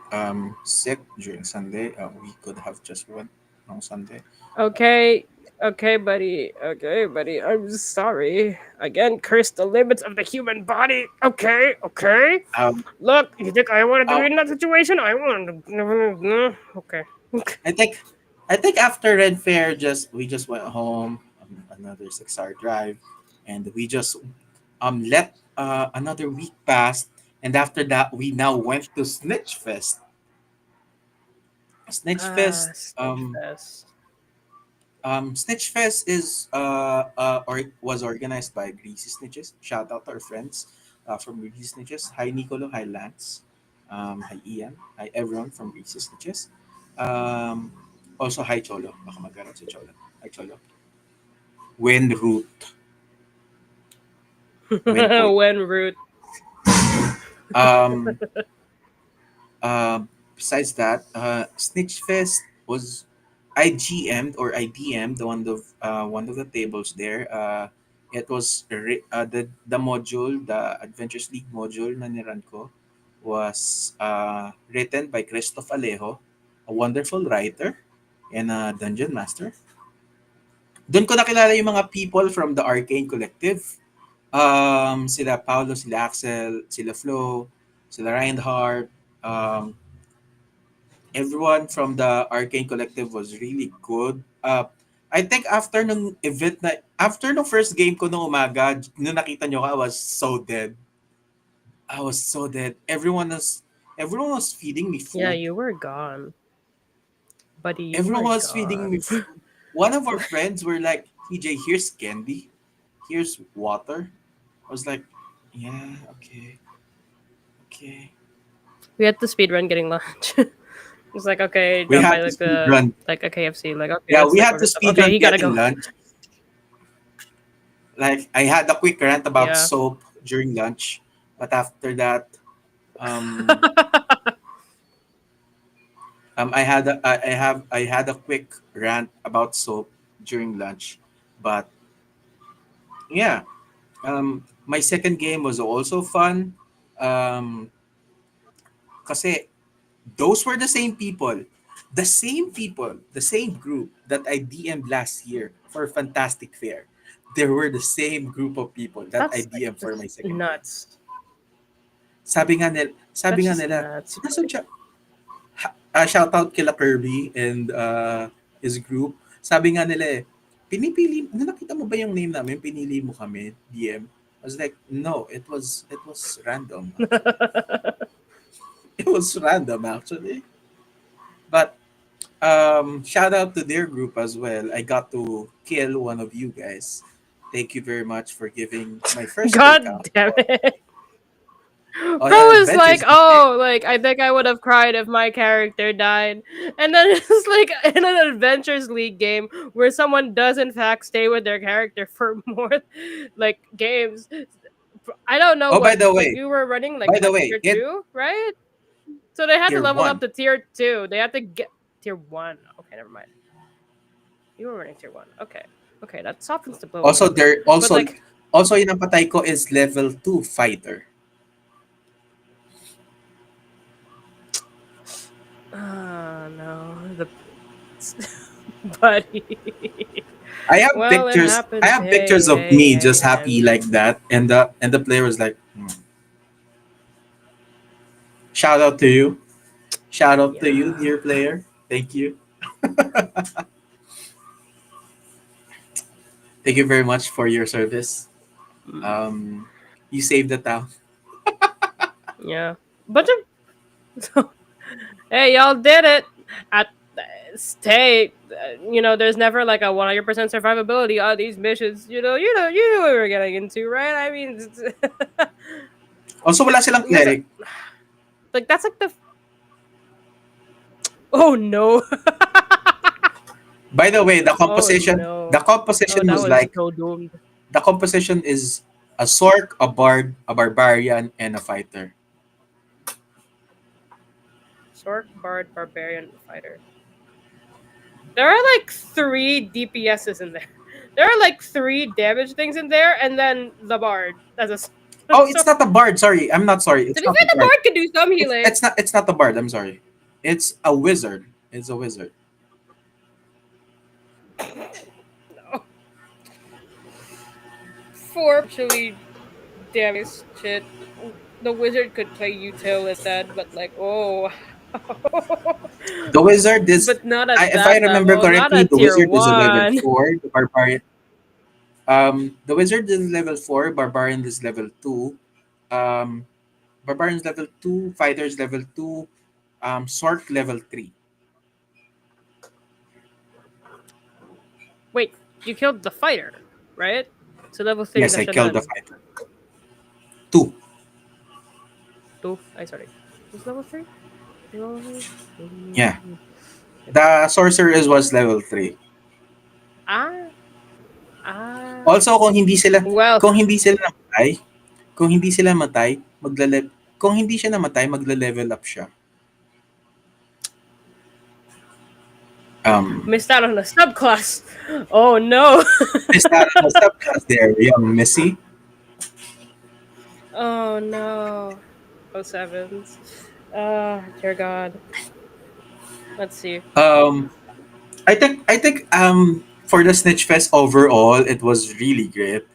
sick during Sunday, we could have just went on Sunday. Okay. Okay, buddy. Okay, buddy. I'm sorry. Again, curse the limits of the human body. Okay, okay. Um, Look, you think I wanted to be uh, in that situation? I wanted to. Okay. I think I think after Red Fair, just we just went home, another 6 hour drive, and we just let another week pass, and after that we now went to Snitch Fest. Snitch Ah, Fest. Snitch Fest. Snitch Fest is or was organized by Greasy Snitches. Shout out to our friends from Greasy Snitches. Hi Nicolo, hi Lance, hi Ian, hi everyone from Greasy Snitches. Um, Also hi Cholo. Baka magkaroon si Cholo. Hi Cholo. Wind Root. Wind Point. When root. Um, Besides that, Snitch Fest was I GM'd or I DM'd one of the tables there. It was the module, the Adventures League module na niran ko was written by Christoph Alejo, a wonderful writer and a dungeon master. Doon ko nakilala yung mga people from the Arcane Collective. Sila Paulo, sila Axel, sila Flo, sila Reinhardt, um, everyone from the Arcane Collective was really good. I think after nung first game ko nung umaga, nung nakita nyo ka, I was so dead. I was so dead. Everyone was feeding me Yeah, food. you were gone. Buddy, you Everyone were was feeding me gone. food. One of our friends were like, TJ, here's candy. Here's water. I was like, yeah, okay, okay. We had to speedrun getting lunch. It's like, okay, We drop by had to like speed the run. like a KFC. Like, okay, Yeah, let's we like had order to stuff. speed Okay, run he gotta getting go. lunch. Like I had a quick rant about Yeah. soap during lunch, but after that, um, I had a quick rant about soap during lunch, but yeah, my second game was also fun, um, kasi those were the same group that I DM'd last year for Fantastic Fair. There were the same group of people that I DM'd for my That's second game. nuts. Sabi That's nga just nila, nuts. nasan siya? Shout out kila Kirby and his group. Sabi nga nila nakita mo ba yung name namin? Pinili mo kami, DM. I was like, no, it was random actually. It was random actually. But shout out to their group as well. I got to kill one of you guys. Thank you very much for giving my first kill God count damn it. on Bro an was like, Adventures League game. oh, like I think I would have cried if my character died. And then it's like in an Adventures League game where someone does in fact stay with their character for more like games. I don't know Oh, what like you were running like by the what way, tier two, right? So they had to tier level up one. to tier two. They had to get tier one. Okay, never mind. You were running tier one. Okay. Okay, that softens the blow a Also, little bit. there But also like also yung napatay ko is level 2 fighter. no. The buddy. Well, it I happens. have pictures Hey, of hey, me hey, just man. happy like that, and the player was like, "Shout out to you, shout out to you, Yeah. dear player. Thank you, thank you very much for your service. Mm, Um, you saved the town." yeah. Bunch of hey, y'all did it. At stay, there's never like a 100% survivability on these missions. You know what we're getting into, right? I mean, Also, wala silang listen, cleric. like that's like the oh no, By the way, oh no, the oh composition that was was like so doomed. the composition is a sork, a bard, a barbarian, and a fighter. Sork, bard, barbarian, fighter. There are like three DPSs in there. There are like three damage things in there, and then the bard. Oh, So it's not a bard. Sorry, I'm not sorry. to It's be not fair, a the bard. bard can do some healing. It's not a bard. I'm sorry. It's a wizard. It's a wizard. four actually damn nice shit. The wizard could play util instead, but like, oh, The wizard is, but not at if I that remember level, not correctly, at the tier wizard is a level one. 4. The barbarian, the wizard is level 4. Barbarian is level 2. Um, Barbarian's level 2. Fighter's level 2. Sork level 3. Wait, you killed the fighter, right? So level three Yes, na I siya killed the nun. fighter. 2. Two, I sorry. Was level three? Level Yeah. three. The sorcerer was level 3. Ah, ah. Also, Well, kung hindi sila namatay, kung hindi sila matay, kung hindi siya namatay, magle-level up siya. Um, missed out on a subclass. Oh no. is that on the subclass there, young Missy? Oh no. Oh sevens. Dear God. Let's see. Um, I think for the Snitch Fest overall, it was really great.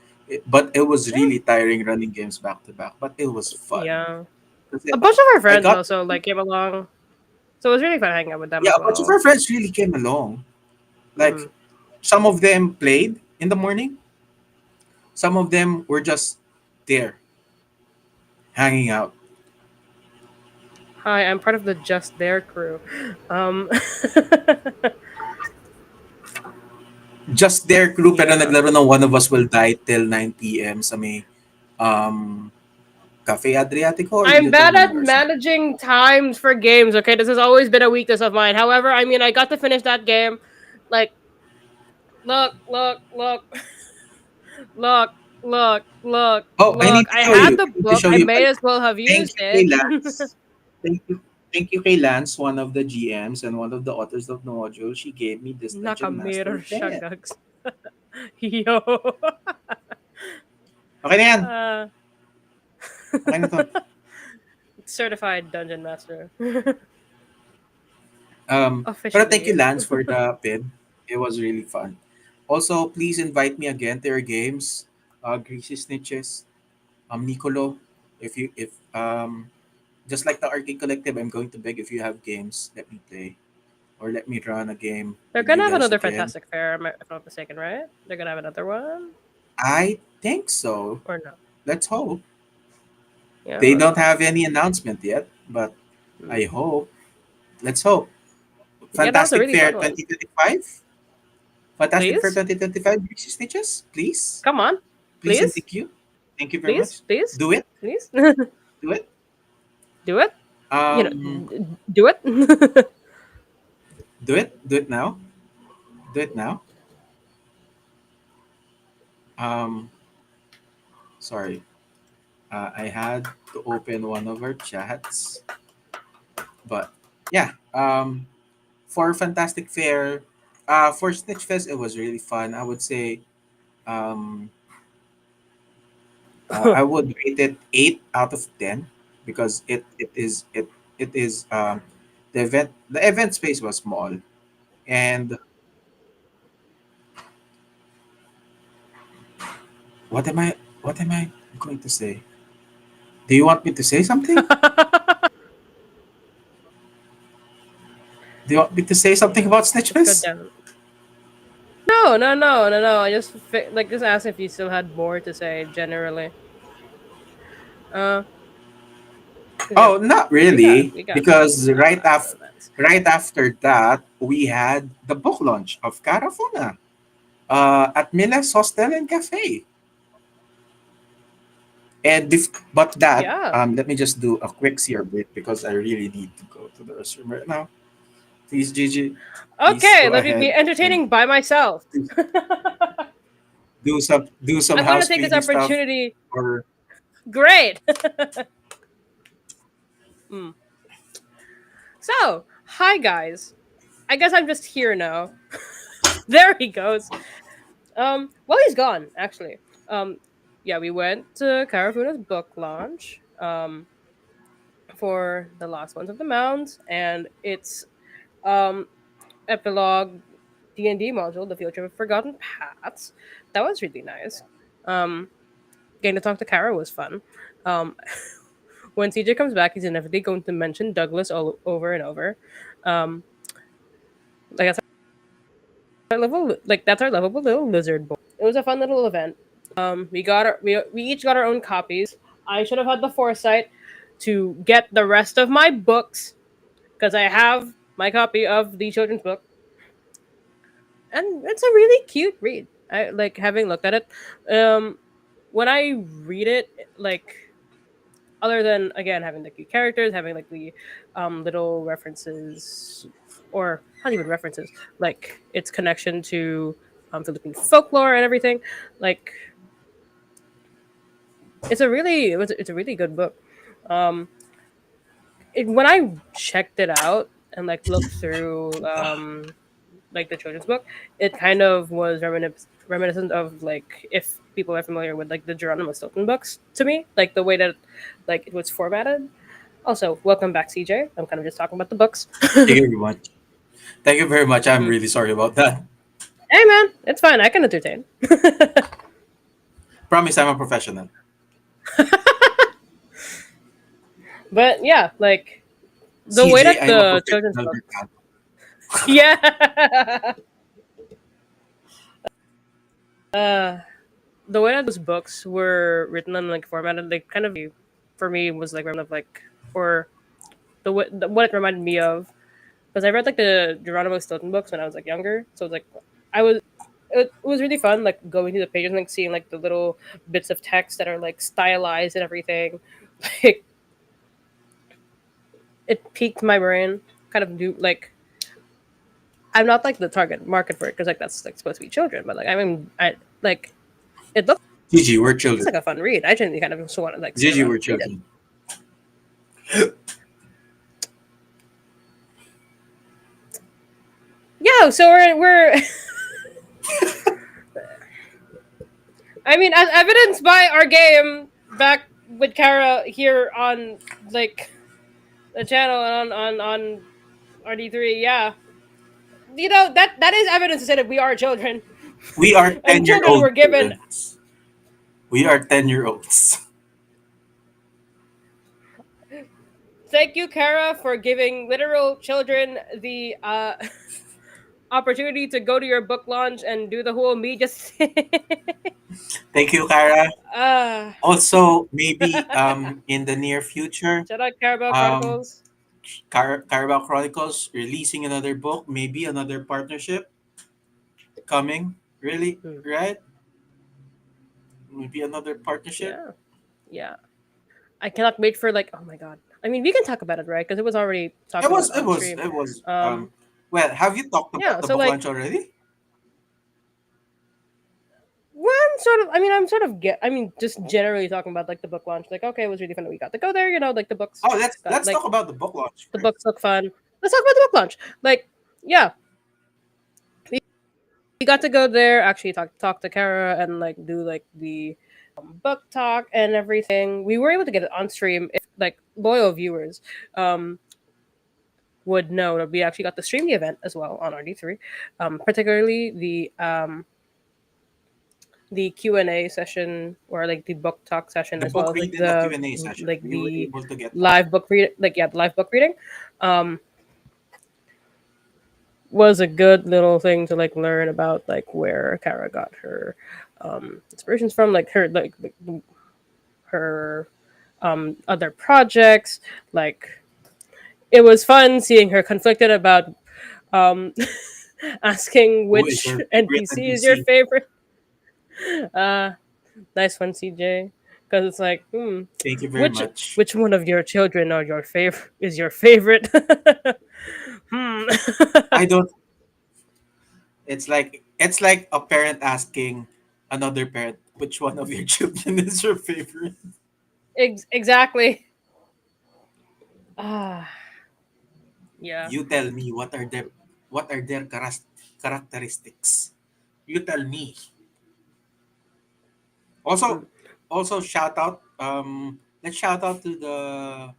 But it was Yeah. really tiring running games back to back. But it was fun. Yeah. Kasi A bunch of our I friends got also like came along. So it was really fun hanging out with them yeah, as a bunch of well. our friends really came along. Like Mm. some of them played in the morning. Some of them were just there, hanging out. Hi, I'm part of the Just There crew. Um Just their crew pero yeah. naglaro ng One of Us Will Die till 9 p.m. sa may um, Cafe Adriatico or I'm Little bad at Manila or something. managing times for games, okay? This has always been a weakness of mine. However, I mean, I got to finish that game. Like, look, look, Oh, I look. need to I show had you. the I need to book. show I you. may as well have Thank used you, kay it. Lance. Thank you, kay Lance, one of the GMs and one of the authors of the module. She gave me this Dungeon Master Naka-mirror siya, pen. gags. Yo. Okay na yan. uh, Okay na to. certified dungeon master. Pero thank you, Officially. Lance, for the pen. It was really fun. Also, please invite me again to your games. Greasy Snitches, Nicolo. If just like the Arcade Collective, I'm going to beg if you have games, let me play or let me run a game They're with you gonna have guys another again. Fantastic Fair, if I'm not mistaken, right? They're gonna have another one? I think so. Or no? Let's hope. They Yeah. don't have any announcement yet, but Hmm. I hope. Let's hope. Yeah, that was a Fantastic really Fair fun one. 2025. Fantastic Fair Please? 2025. Greasy Snitches, please. Come on. Please and Please? thank you. Thank you very Please? much. Please? Do it. Please? Do it. Do it? Um, Do it? do it. Do it now. Do it now. Um, sorry. I had to open one of our chats, but yeah. For Fantastic Fair, for Snitch Fest, it was really fun. I would say, um, I would rate it 8 out of 10 because it is the event space was small and what am I going to say? Do you want me to say something? Do you want me to say something about Snitch Let's go Fest? down. No. I just like just asked if you still had more to say generally. Uh, 'Cause, yeah, Oh, not we got really, we got because a lot of events. right after that we had the book launch of Carafuna at Mila's Hostel and Cafe. But that Yeah, let me just do a quick sear break because I really need to go to the restroom right now. Please, Gigi, please okay, go let me ahead be and entertaining by myself. do some I'm gonna house take this cleaning stuff opportunity. or Great. Mm. So, hi guys. I guess I'm just here now. There he goes. Well, he's gone actually. Yeah, we went to Carafuna's book launch. For the last ones of the Mounds, and its um epilogue D&D module, The Future of Forgotten Paths. That was really nice. Um, getting to talk to Kara was fun. Um, when CJ comes back, he's inevitably going to mention Douglas all over and over. Um, like that's that's our lovable little lizard boy. It was a fun little event. We each got our own copies. I should have had the foresight to get the rest of my books because I have my copy of the children's book, and it's a really cute read. I like having looked at it. Um, when I read it, like other than again having the cute characters, having like the little references or not even references, like its connection to Philippine folklore and everything, like it's a really good book. Um, when I checked it out and like looked through like the children's book, it kind of was reminiscent of like if people are familiar with like the Geronimo Stilton books to me, like the way that like it was formatted. Also, welcome back, CJ. I'm kind of just talking about the books. Thank you very much. Thank you very much. I'm Mhm. really sorry about that. Hey man, it's fine. I can entertain. Promise I'm a professional. But yeah, like the way CJ, that I'm a the children's professional books. mercado. Yeah. uh, the way that those books were written and like formatted, like kind of for me was like of like or what it reminded me of because I read like the Geronimo Stilton books when I was like younger, so it's like I was it was really fun like going through the pages and like seeing like the little bits of text that are like stylized and everything. Like it piqued my brain. Kind of do like I'm not like the target market for it because like that's like supposed to be children, but like I mean I like it looks Gigi, we're children. like a fun read. I genuinely kind of just want to like sit Gigi, around we're and read it. children. Yeah, so we're I mean, as evidenced by our game back with Kara here on like the channel and on RD3, yeah. You know that is evidence to say that we are children, We are and 10 year children old were given. children. We are 10-year-olds. Thank you, Kara, for giving literal children the opportunity to go to your book launch and do the whole me just. Thank you, Kara. uh, Also, maybe in the near future, Shout out Carabao um Chronicles. Carabao Chronicles releasing another book, maybe another partnership coming. Really, Hmm. right? Maybe another partnership. Yeah, yeah. I cannot wait for like. Oh my god. I mean, we can talk about it, right? Because it was already talked It about was, it on was, stream. it was. Um, Well, have you talked about yeah. the So book like, launch already? well, I'm sort of. I mean, I'm sort of get. I mean, just generally talking about like the book launch. Like, okay, it was really fun that we got to go there. You know, like the books Oh, let's got let's talk like about the book launch the first. books look fun. Let's talk about the book launch. Like, yeah, we got to go there. Actually, talk to Kara and like do like the book talk and everything. We were able to get it on stream. If like loyal viewers would know that we actually got to stream the event as well on RD3, particularly the Q&A session or like the book talk session The as well book as read like and the Q&A session. We were the able to get that. live book read like yeah the live book reading um was a good little thing to like learn about like where Kara got her inspirations from like her other projects like it was fun seeing her conflicted about um asking Who is which your favorite NPC is your NPC? favorite. uh Nice one, CJ. Because it's like, Thank you very which much. which one of your children are your favorite is your favorite? Hmm. I don't. It's like a parent asking another parent which one of your children is your favorite. Exactly. Ah, yeah. You tell me what are their characteristics. You tell me. Mm. Also, shout out. Let's shout out to the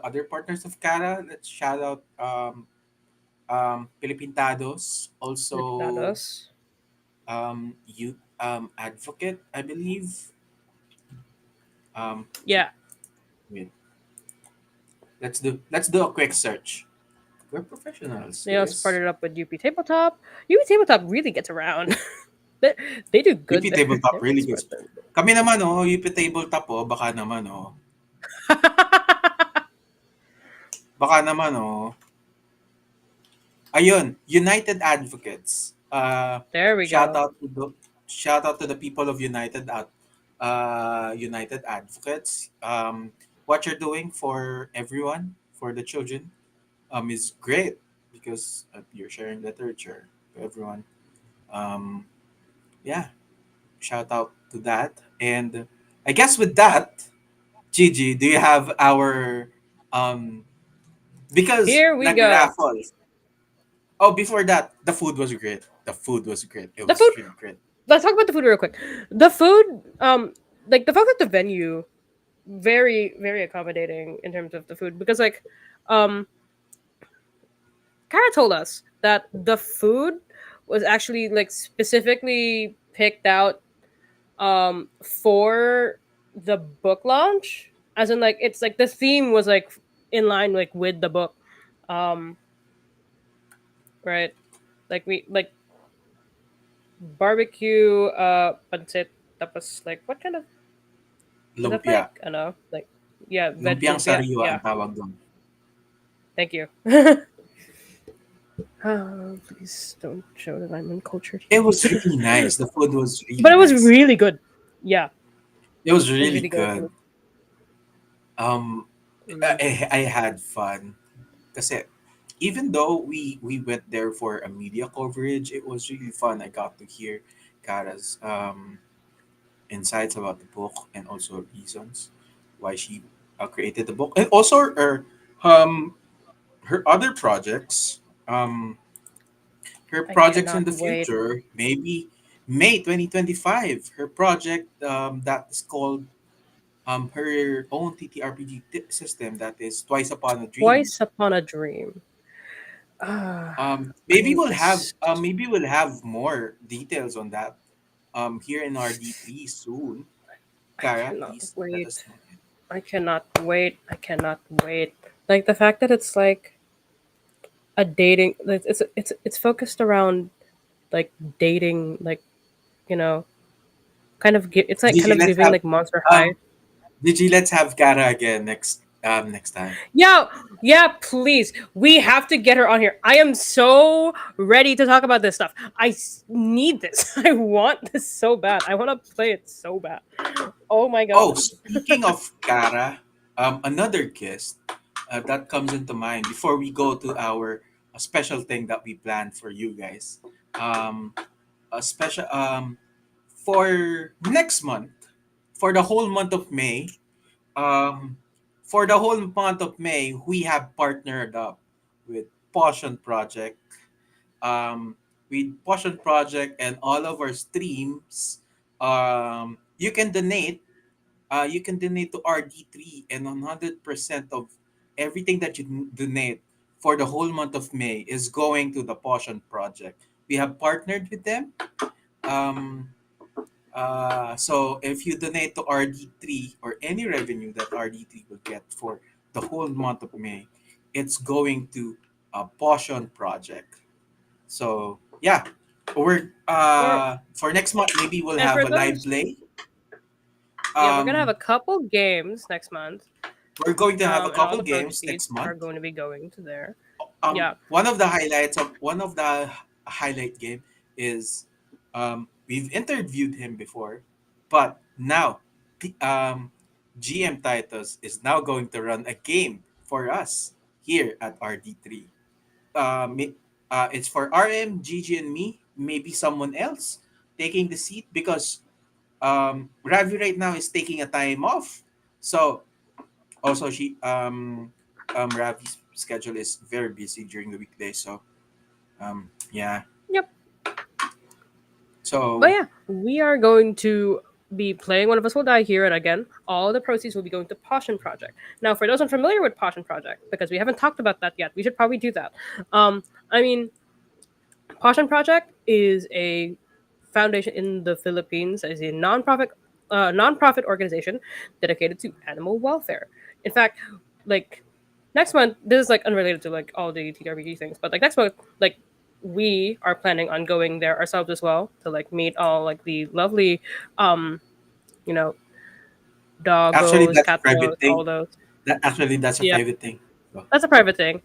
other partners of Cara. Let's shout out Pilipintados. Also Filipinos. youth advocate, I believe. Ch- Yeah. wait, let's do a quick search. We're professionals, They also guys. partnered up with UP Tabletop. UP Tabletop really gets around. they, they do UP good there. Tabletop They're really really smart gets. there. Kami naman UP Tabletop baka naman baka naman ayun, United Advocates. There we Shout go. out to the shout out to the people of United Advocates. What you're doing for everyone, for the children, is great because you're sharing literature to everyone. Um, yeah, shout out to that. And I guess with that, Gigi, do you have our um because Here we go. nag-raffle. Oh, before that, the food was great. The food was great. It The food. was really great. Let's talk about the food real quick. The food, like the folks at the venue, very very accommodating in terms of the food because um, Kara told us that the food was actually like specifically picked out for the book launch, as in like it's like the theme was like in line like with the book, um, right? Like we like barbecue pancit tapos like what kind of is that Lumpia. like I don't know like yeah veg Lumpiang lumpia sariwa yeah ang tawag doon. thank you. Please don't show that I'm uncultured It here. was really nice. The food was But really it was nice. really good. Yeah, It was it was really really good. good. Um, Mm. I had fun. Kasi even though we went there for a media coverage, it was really fun. I got to hear Kara's insights about the book and also reasons why she created the book, and also um her other projects. Her I projects in cannot the wait. future, maybe May 2025. Her project that is called her own TTRPG system that is Twice Upon a Dream. Twice upon a dream. Maybe I'm we'll have just. more details on that here in RD3 soon. I Kara, cannot please let us wait. know. I cannot wait. I cannot wait. Like the fact that it's like a dating. It's focused around like dating. Like you know, kind of. It's like kind Gigi, of let's giving have like Monster High. um Gigi, let's have Kara again next time. Yeah, yeah, please. We have to get her on here. I am so ready to talk about this stuff. Need this. I want this so bad. I want to play it so bad. Oh my Oh, god. speaking of Kara, another guest that comes into mind before we go to our special thing that we planned for you guys. Um, a special for next month, for the whole month of May. Um, for the whole month of May, we have partnered up with Potion Project. Um, with Potion Project and all of our streams, you can donate to RD3, and 100% of everything that you donate for the whole month of May is going to the Potion Project. We have partnered with them. Um, so if you donate to RD3 or any revenue that RD3 will get for the whole month of May, it's going to a Potion Project. So yeah, we're Or for next month maybe we'll and have for a live those, play. yeah, we're gonna have a Um, couple games next month. we're going to have a And all couple the games proceeds next month. are going to be going to there. Yeah. One of the highlight game is we've interviewed him before, but now GM Titus is now going to run a game for us here at RD3. It's for RM, Gigi, and me. Maybe someone else taking the seat because Ravi right now is taking a time off. So also Ravi's schedule is very busy during the weekdays. So yeah. Yep. But So yeah, we are going to be playing One of Us Will Die here, and again, all the proceeds will be going to Potion Project. Now, for those unfamiliar with Potion Project, because we haven't talked about that yet, we should probably do that. I mean, Potion Project is a foundation in the Philippines. It's a nonprofit nonprofit organization dedicated to animal welfare. In fact, like next month, this is like unrelated to like all the TRPG things, but like next month, like we are planning on going there ourselves as well to like meet all like the lovely, um, you know, Actually, doggos, that's a catos, private all thing. those. That's a Yeah, private thing. So, that's a private thing.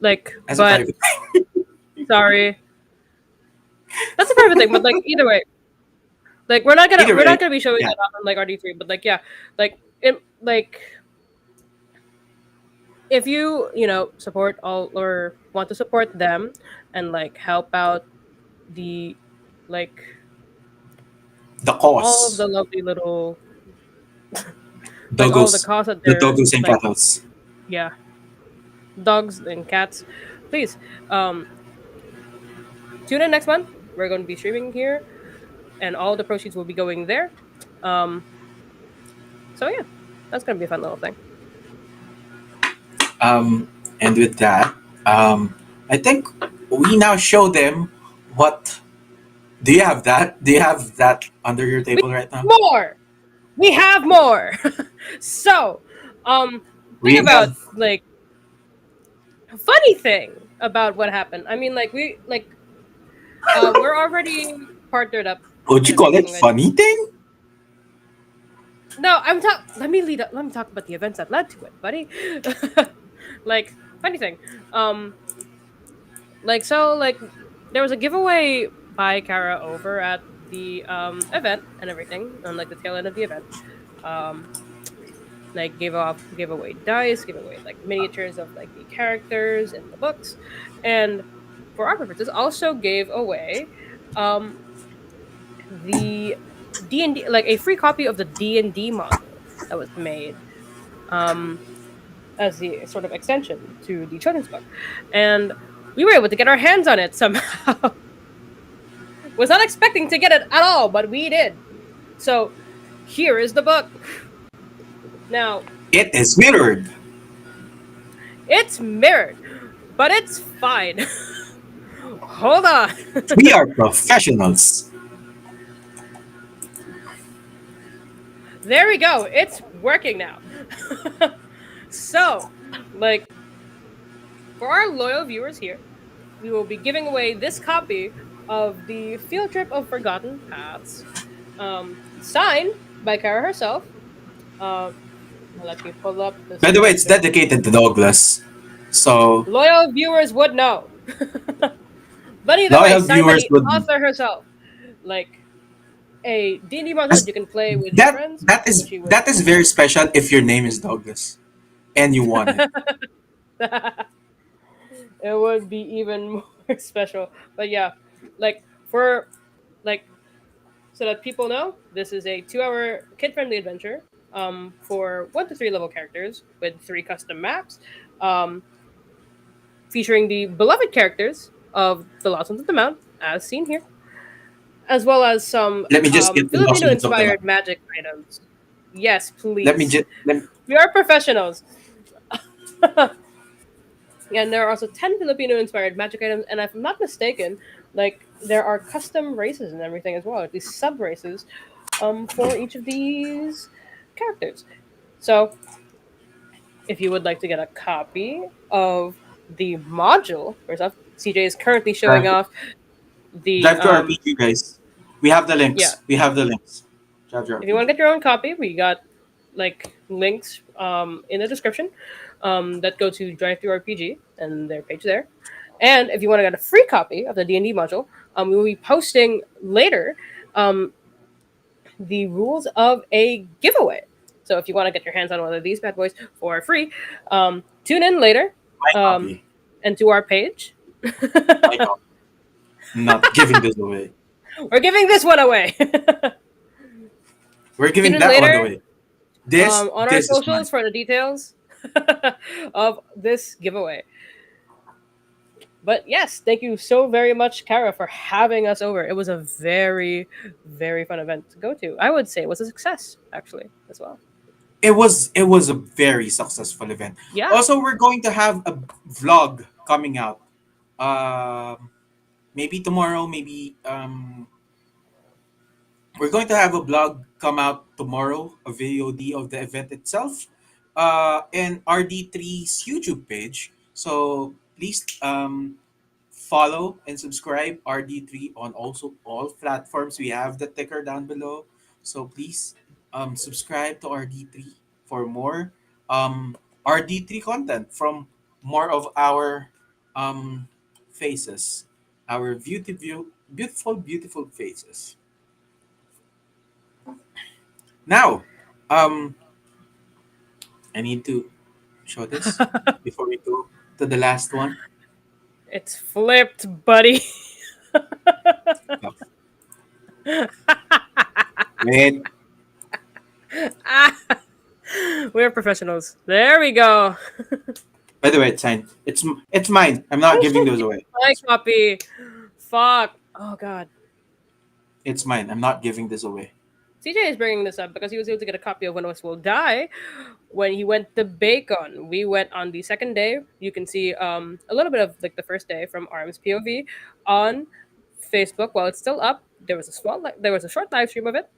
Like, that's a but private. sorry, that's a private thing. But like either way, like we're not gonna Either we're way, not gonna be showing yeah. that off on like RD3. But like yeah, like it like if you support all or want to support them and like help out the like The all of cause. the lovely little like all of the Doggos. cause that The they're doggos and like cattles. yeah dogs and cats, please um tune in next month. We're going to be streaming here and all the proceeds will be going there. um so yeah, that's gonna be a fun little thing. Um, and with that, I think we now show them what. Do you have that? Do you have that under your We table right now? more we have more. So thing We about have. like funny thing about what happened, I mean like we like we're already partnered up Would and you call everything it like funny thing? no I'm talk let me talk about the events that led to it, buddy. Like funny thing, um like so like there was a giveaway by Kara over at the event and everything on like the tail end of the event. um like gave away dice, gave away like miniatures of like the characters in the books, and for our purposes also gave away um the D&D, like a free copy of the D&D module that was made um as the sort of extension to the children's book, and we were able to get our hands on it somehow. Was not expecting to get it at all, but we did. So here is the book. Now It is mirrored. it's mirrored, but it's fine. Hold on. We are professionals. There we go. It's working now. So, like, for our loyal viewers here, we will be giving away this copy of the Field Trip of Forgotten Paths, signed by Kara herself. Uh, Let me pull up the By the way, it's specific. dedicated to Douglas. So, Loyal viewers would know. But either way, loyal signed by viewers the would. author herself. Like, a D&D module that As- you can play with your That friends, that so is she would. that is very special if your name is Douglas and you won it. It would be even more special. But yeah, like for like so that people know, this is a 2-hour kid-friendly adventure for 1 to 3 level characters with 3 custom maps, um, featuring the beloved characters of the Lost Ones of the Mount, as seen here, as well as some Let me just get the lost ones of them. Filipino-inspired magic items. Yes, Let me please. just let, We are professionals. And there are also 10 Filipino inspired magic items, and if I'm not mistaken, like there are custom races and everything as well, these sub races for each of these characters. So if you would like to get a copy of the module, first off, CJ is currently showing drive, off the drive to RPG, guys. We have the yeah. links. We have the links. Drive to If you want RPG. to get your own copy, we got like links in the description that go to Drive Through RPG and their page there. And if you want to get a free copy of the D&D module, we will be posting later um, the rules of a giveaway. So if you want to get your hands on one of these bad boys for free, tune in later My um, copy. and to our page. My copy. I'm not giving this away. We're giving this one away. We're Tune giving in that one later away. This on our this is mine. socials for the details of this giveaway. But yes, thank you so very much, Kara, for having us over. It was a very, very fun event to go to. I would say it was a success, actually, as well. It was a very successful event. Yeah. Also, we're going to have a vlog coming out. Um, maybe tomorrow, maybe We're going to have a blog come out tomorrow, a VOD of the event itself, and RD3's YouTube page. So please follow and subscribe RD3 on also all platforms. We have the ticker down below. So please subscribe to RD3 for more RD3 content from more of our um, faces, our beautiful faces. Now, um, I need to show this before we go to the last one. It's flipped, buddy. Oh, wait. We're professionals. There we go. By the way, it's fine. It's mine. I'm not giving those away. My copy. Fuck. Oh god. It's mine. I'm not giving this away. CJ is bringing this up because he was able to get a copy of When Us Will Die when he went to Bacon. We went on the second day. You can see a little bit of like the first day from Arm's POV on Facebook while it's still up. There was a short live stream of it.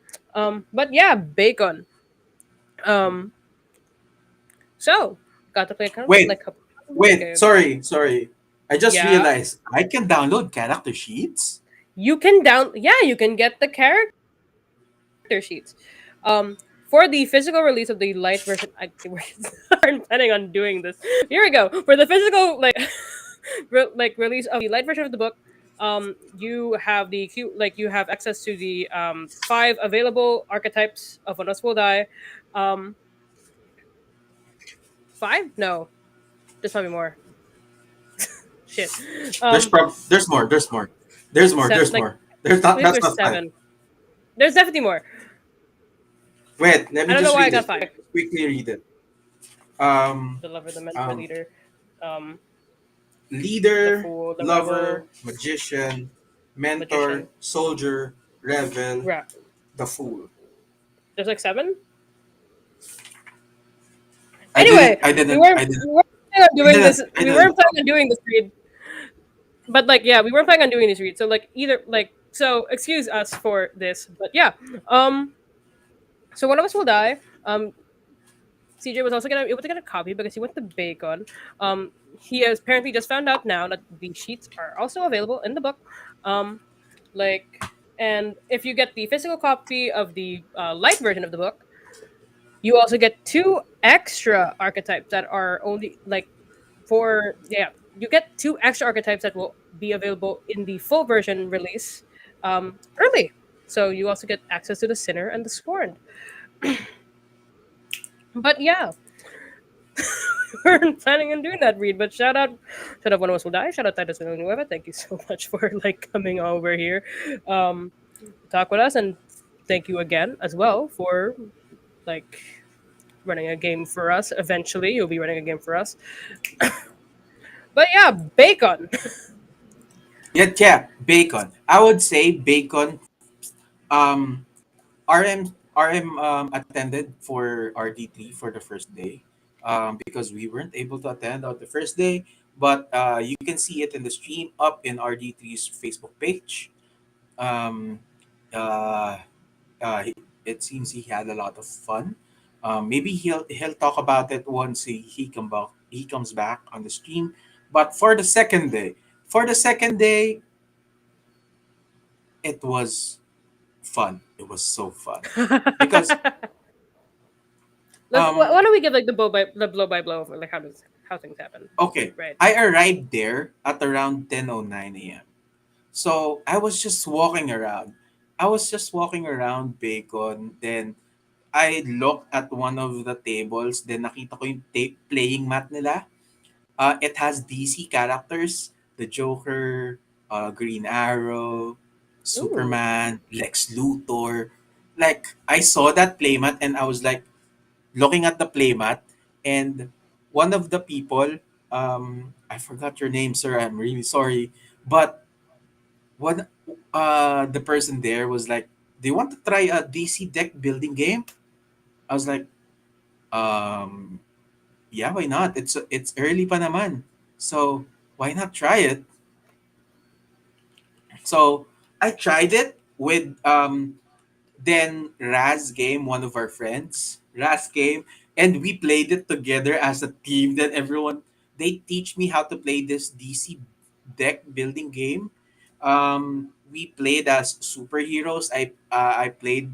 But yeah, Bacon. Um, so got to play kind of Wait, like a puzzle wait. game. Sorry. I just Yeah, realized I can download character sheets. you can down. Yeah, you can get the character sheets. For the physical release of the light version, I aren't planning on doing this. Here we go. For the physical release of the light version of the book, you have you have access to the 5 available archetypes of When Us Will Die. Um, 5? No, there's probably more. Shit. There's more. There's more. There's more. There's Like more. There's I not. believe That's there's not five. 7. There's definitely more. Wait. Let I me don't know just why I read got it. 5. Quickly read it. Um, The lover, the mentor, um, leader, um, the leader, fool, the lover, rebel, magician, mentor, magician. soldier, rebel, Right. the fool. There's like 7. I didn't. Anyway, I didn't. I didn't. we weren't planning on I doing didn't. this. I We didn't. weren't planning on doing this read, but like yeah, we weren't planning on doing this read. So like either like so excuse us for this, but yeah. Um. So one of us will die. CJ was also gonna able to get a copy because he went to Bacon. He has apparently just found out now that the sheets are also available in the book. Um, like, and if you get the physical copy of the light version of the book, you also get 2 extra archetypes that are only like for yeah. You get 2 extra archetypes that will be available in the full version release early. So you also get access to the Sinner and the Scorned. But yeah, weren't planning on doing that read, but shout out One of Us Will Die, shout out Titus Villanueva. Thank you so much for like coming over here, um, to talk with us, and thank you again as well for like running a game for us. Eventually, you'll be running a game for us. But yeah, Bacon. Yeah. Bacon. I would say bacon. Um, RM attended for RD3 for the first day. Because we weren't able to attend on the first day, but you can see it in the stream up in RD3's Facebook page. Um, uh, it seems he had a lot of fun. Maybe he'll talk about it once he comes back on the stream. But for the second day, it was fun. It was so fun because Why um don't we give like the blow by blow of like how things happen, okay, right? I arrived there at around 10:09 a.m. So I was just walking around. I was just walking around Bacon. Then I looked at one of the tables. Then nakita ko yung playing mat nila. It has DC characters. The Joker, Green Arrow, Ooh. Superman, Lex Luthor. Like, I saw that playmat and I was like looking at the playmat. And one of the people, I forgot your name, sir. I'm really sorry. But one the person there was like, "Do you want to try a DC deck building game?" I was like, um yeah, why not? It's early pa naman. So why not try it? So I tried it with Then Raz came, one of our friends. Raz came, and we played it together as a team. Then everyone, they teach me how to play this DC deck building game. We played as superheroes. I played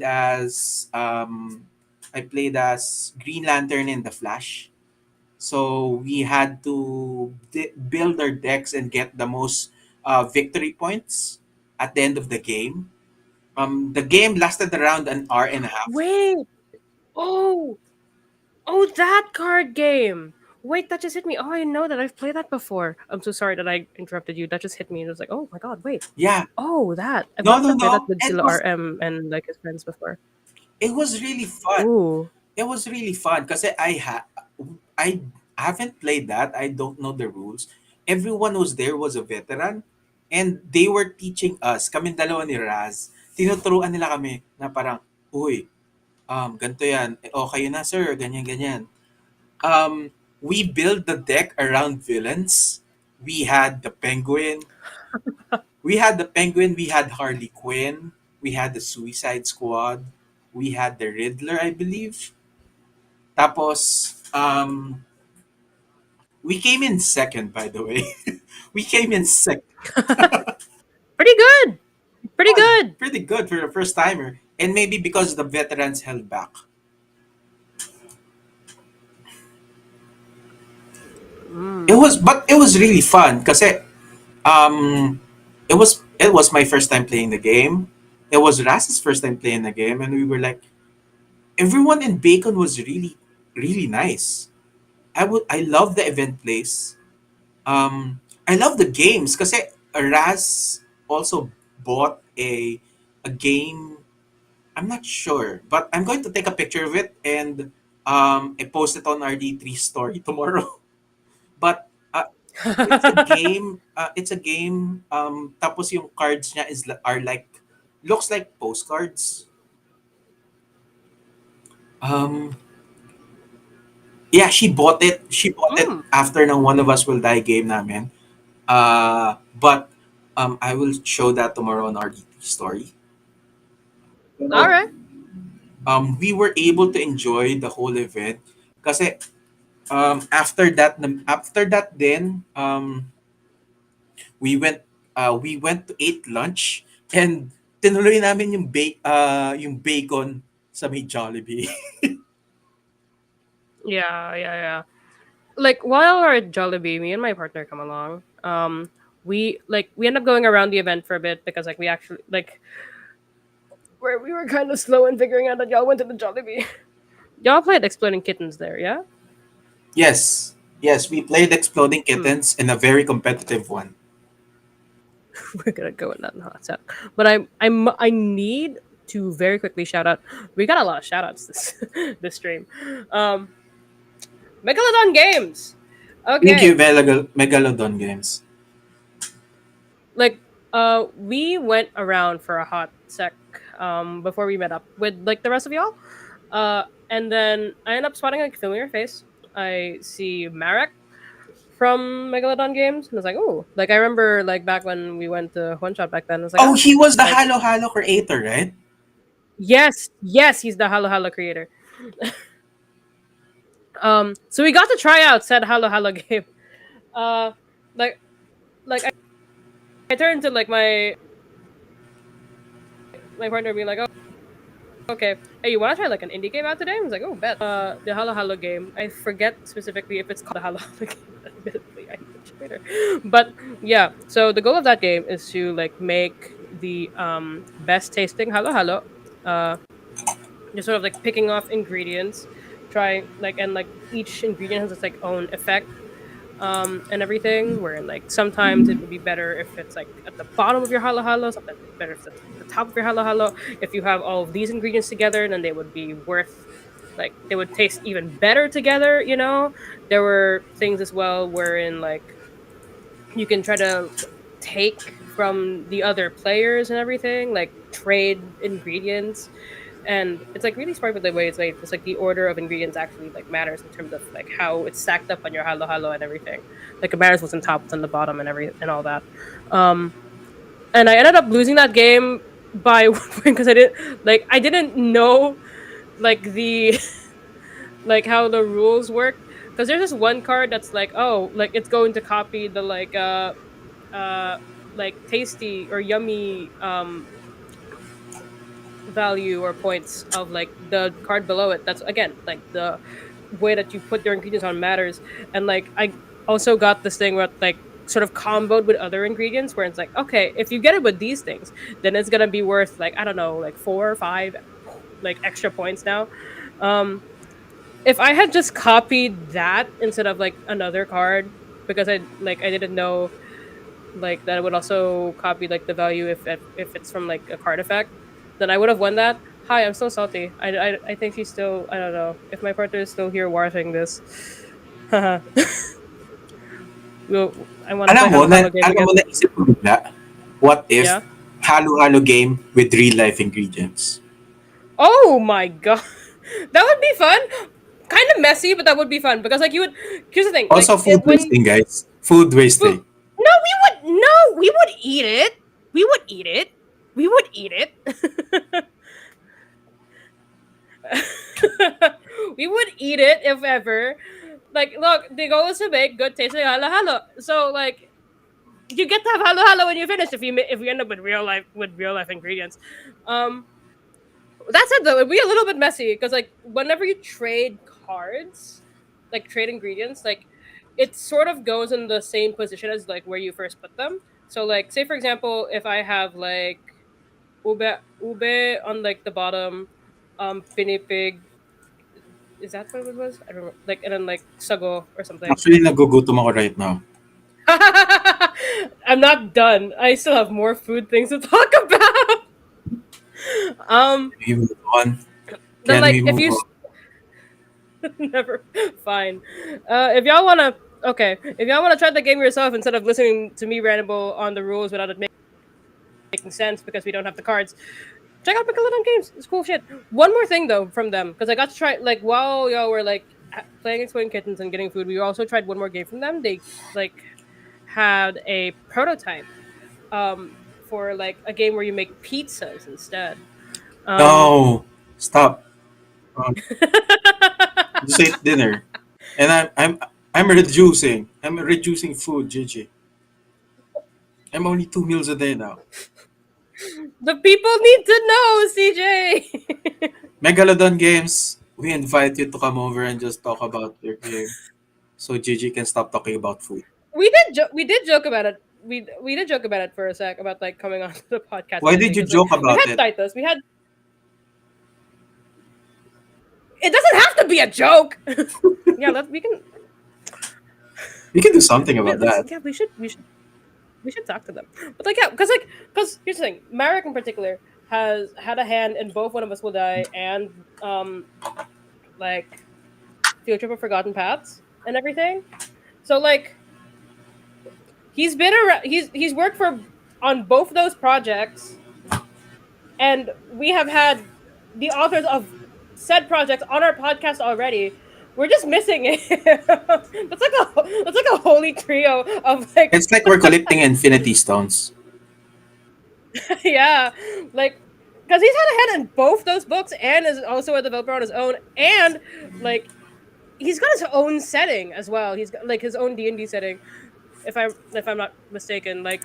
as Green Lantern and the Flash. So we had to build our decks and get the most victory points at the end of the game. The game lasted around an hour and a half. Wait. Oh. Oh, that card game. Wait, that just hit me. Oh, I know that I've played that before. I'm so sorry that I interrupted you. That just hit me. And it was like, oh my god, wait. Yeah, Oh, that. I've no, no, actually played that no. with Sila RM and like his friends before. It was really fun. Ooh. It was really fun because I haven't played that. I don't know the rules. Everyone who's there was a veteran, and they were teaching us. Kami dalawa ni Raz. Tinuturuan nila kami na parang, uy, ganito yan. O, kayo na, sir. Ganyan, ganyan. We built the deck around villains. We had the Penguin. We had Harley Quinn. We had the Suicide Squad. We had the Riddler, I believe. Tapos, we came in second, by the way. We came in second. Pretty good. Pretty good. Pretty good for a first timer. And maybe because the veterans held back. Mm. It was really fun kasi um, it was my first time playing the game. It was Raz's first time playing the game, and we were like, everyone in Bacon was really nice. I love the event place. I love the games kasi Raz also bought a game. I'm not sure, but I'm going to take a picture of it and I post it on RD3 story tomorrow. But it's a game. It's a game. Tapos yung cards niya are like looks like postcards. Um, yeah, she bought it. She bought it Mm. after ng One of Us Will Die game namin. But I will show that tomorrow on RDT story. All Pero right. we were able to enjoy the whole event kasi after that then we went to eat lunch and tinuloy namin yung bacon sa may Jollibee. Yeah, yeah, yeah. Like while we're at Jollibee, me and my partner come along. We end up going around the event for a bit because like we actually like where we were kind of slow in figuring out that y'all went to the Jollibee. Y'all played Exploding Kittens there, yeah? Yes. Yes, we played Exploding Hmm. Kittens in a very competitive one. We're gonna go in that in a hot sec. But I need to very quickly shout out. We got a lot of shout outs this this stream. Um, Megalodon Games. Thank you, Okay, Megalodon Games. like we went around for a hot sec before we met up with like the rest of y'all. And then I end up spotting like a familiar face. I see Marek from Megalodon Games, and I was like, oh, like I remember like back when we went to One Shot back then. I was like, Oh, ah, he was the like Halo Halo creator, right? yes, yes, he's the Halo Halo creator. So we got to try out said Halo Halo game. Uh, like I turned to like my partner being like, oh, okay, hey, you want to try like an indie game out today? I was like, oh, bet. The Halo Halo game. I forget specifically if it's called the Halo Halo game. Admittedly, I mentioned later. But yeah, so the goal of that game is to like make the best tasting Halo Halo. Uh, just sort of like picking off ingredients, trying like and like each ingredient has its like own effect and everything. Where like sometimes it would be better if it's like at the bottom of your halo halo, sometimes it's better if it's at the top of your halo halo. If you have all of these ingredients together, then they would be worth like they would taste even better together. You know, there were things as well wherein like you can try to take from the other players and everything, like trade ingredients. And it's like really smart with the way it's made. It's like the order of ingredients actually like matters in terms of like how it's stacked up on your halo halo and everything. Like it matters what's on top, what's on the bottom, and all that. Um, and I ended up losing that game by 1 point because I didn't know the like how the rules work. Because there's this one card that's like, oh, like it's going to copy the uh like tasty or yummy value or points of like the card below it. That's again like the way that you put your ingredients on matters. And like I also got this thing where like sort of comboed with other ingredients where it's like, okay, if you get it with these things, then it's gonna be worth like, I don't know, like 4 or 5 like extra points now. Um if I had just copied that instead of like another card, because I didn't know like that it would also copy like the value if it's from like a card effect, then I would have won that. Hi, I'm so salty. I think she's still, I don't know if my partner is still here watching this. Haha. I want to Alam play mo, Halo Halo game alam again. mo, naisip ko bigla, what if Yeah. halo-halo game with real-life ingredients? Oh my god, that would be fun. Kind of messy, but that would be fun because like you would. Here's the thing, like Also, food when wasting, guys. Food food. wasting. No, we would eat it. We would eat it. We would eat it. We would eat it if ever. Like, look, the goal is to make good tasting halo halo. So, like, you get to have halo halo when you finish if you end up with real life ingredients. Um, that said, though, it'd be a little bit messy because like whenever you trade cards, like trade ingredients, like it sort of goes in the same position as like where you first put them. So, like, say for example, if I have like ube on like the bottom, pinipig, is that what it was? I don't remember. Like, and then like sago or something. Actually, nagugutom ako right now. I'm not done. I still have more food things to talk about. Um, Can we move on? then Can we like if move you on? never fine. If y'all wanna okay, if y'all wanna try the game yourself instead of listening to me ramble on the rules without it making sense because we don't have the cards, check out Nickelodeon Games. It's cool shit. One more thing though from them because I got to try like while y'all were like playing Exploding Kittens and getting food, we also tried one more game from them. They like had a prototype for like a game where you make pizzas instead. Um No, stop. Um, just ate dinner, and I'm reducing. I'm reducing food, Gigi. I'm only 2 meals a day now. the people need to know, CJ. Megalodon Games, we invite you to come over and just talk about your game, so Gigi can stop talking about food. We did joke about it. We did joke about it for a sec about like coming on to the podcast and Why everything did you because like joke we've about had it? Titus, we had. It doesn't have to be a joke. Yeah, we can. We can do something about that. Yeah, we should talk to them. But like, yeah, because here's the thing, Marek in particular has had a hand in both One of Us Will Die and like Field Trip of Forgotten Paths and everything. So like he's been around. He's worked for on both those projects, and we have had the authors of said projects on our podcast already. We're just missing it. That's like a holy trio of like It's like we're collecting Infinity Stones. yeah, like because he's had a hand in both those books and is also a developer on his own, and like he's got his own setting as well. He's got like his own D&D setting. If I'm not mistaken, like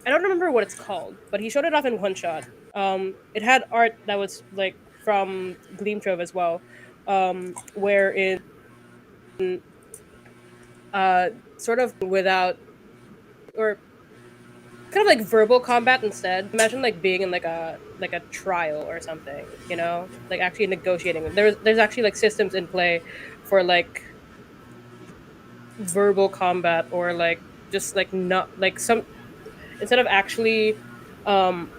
I don't remember what it's called, but he showed it off in one shot. It had art that was like from Gleam Trove as well, wherein sort of without or kind of like verbal combat instead. Imagine like being in like a trial or something, like actually negotiating. There's actually like systems in play for like verbal combat or like just like not like some instead of actually um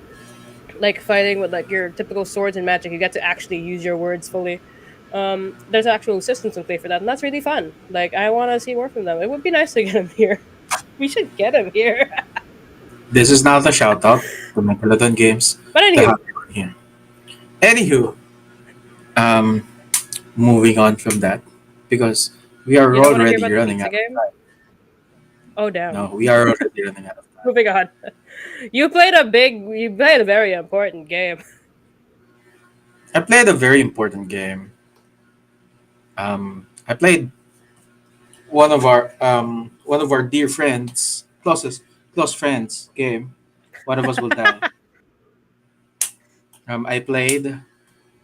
like fighting with like your typical swords and magic, you get to actually use your words fully. There's actual systems in play for that, and that's really fun. Like I want to see more from them. It would be nice to get him here. We should get him here. This is not a shout out to Megalodon Games But to anywho, have you on here. Anywho, um, moving on from that because we are you don't want to hear already about the running pizza out of game? time. Oh damn. No, we are already running out of time. Moving on. You played a very important game. I played a very important game. I played one of our dear friends, close friends game. One of us will die. I played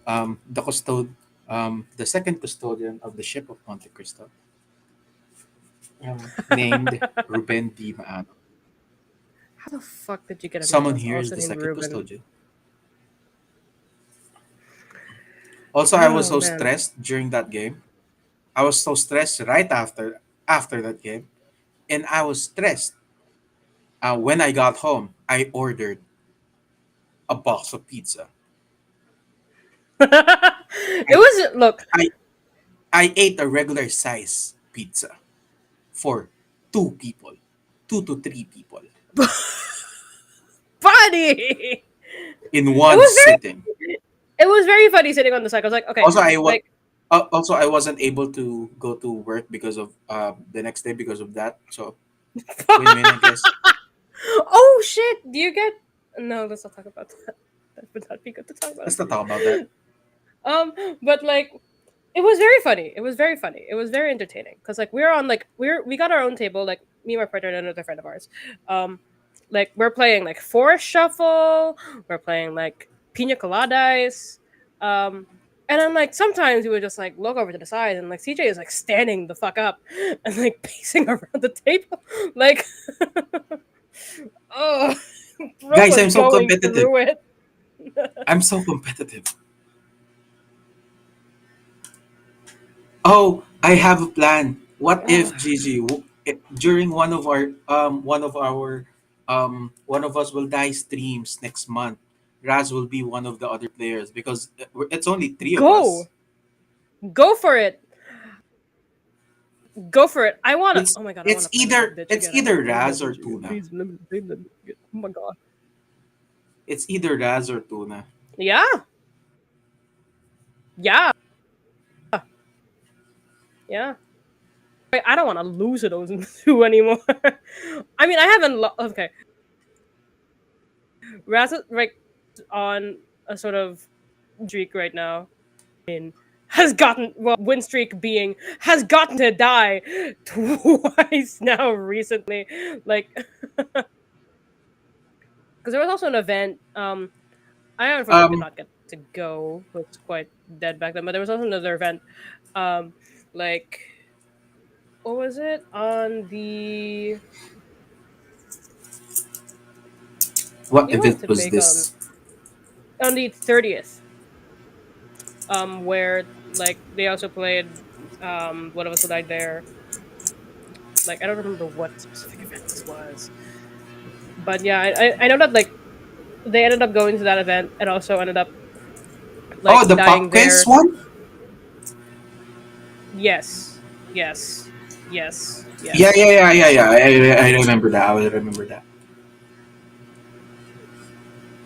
the second custodian of the ship of Monte Cristo, named Ruben D. Maano. How the fuck did you get a name Someone that's here is also the named second Ruben? custodian. Also, I was Oh so man. stressed during that game. I was so stressed right after that game, and I was stressed when I got home. I ordered a box of pizza. It I was look I, I ate a regular size pizza for two people, 2 to 3 people funny. in It one was sitting. it was very funny sitting on the side. I was like, okay, Also, I was like also I wasn't able to go to work because of the next day because of that. So win-win, I guess. oh shit, do you get no, let's not talk about that. That would not be good to talk about. Let's not talk about that. Um, but like it was very funny. It was very funny. It was very entertaining because like we were on like we got our own table, like me, my partner, and another friend of ours. Um, like we're playing like Forest Shuffle. We're playing like Pina Coladas. Um, and then like sometimes we would just like look over to the side and like CJ is like standing the fuck up and like pacing around the table, like oh, bro Guys, was I'm so going competitive. through it. I'm so competitive. Oh, I have a plan. What Oh, if Gigi during one of us will die streams next month? Raz will be one of the other players because it's only three of go, us. go for it. Go for it. I wanna. It's Oh my god, I it's wanna play with that either bitch it's again. I wanna either play with that Raz or bitch again. Tuna. Please let me play with that bitch again. Oh my god. It's either Raz or Tuna. Yeah, yeah, yeah. I don't want to lose to those two anymore. I mean, I haven't. Okay, Raz is like on a sort of streak right now. In has gotten win streak being has gotten to die twice now recently. Like, because there was also an event. I unfortunately did Um, not get to go. It was quite dead back then. But there was also another event. Um, like what was it on the? what We went event to was bake this? on the 30th. Where like they also played. One of us who died there. Like I don't remember what specific event this was, but yeah, I know that like they ended up going to that event and also ended up like Oh, the pop dying quiz there. one. Yes, yes, yes, Yeah, yes. yeah, yeah, yeah, yeah. I remember that. I remember that.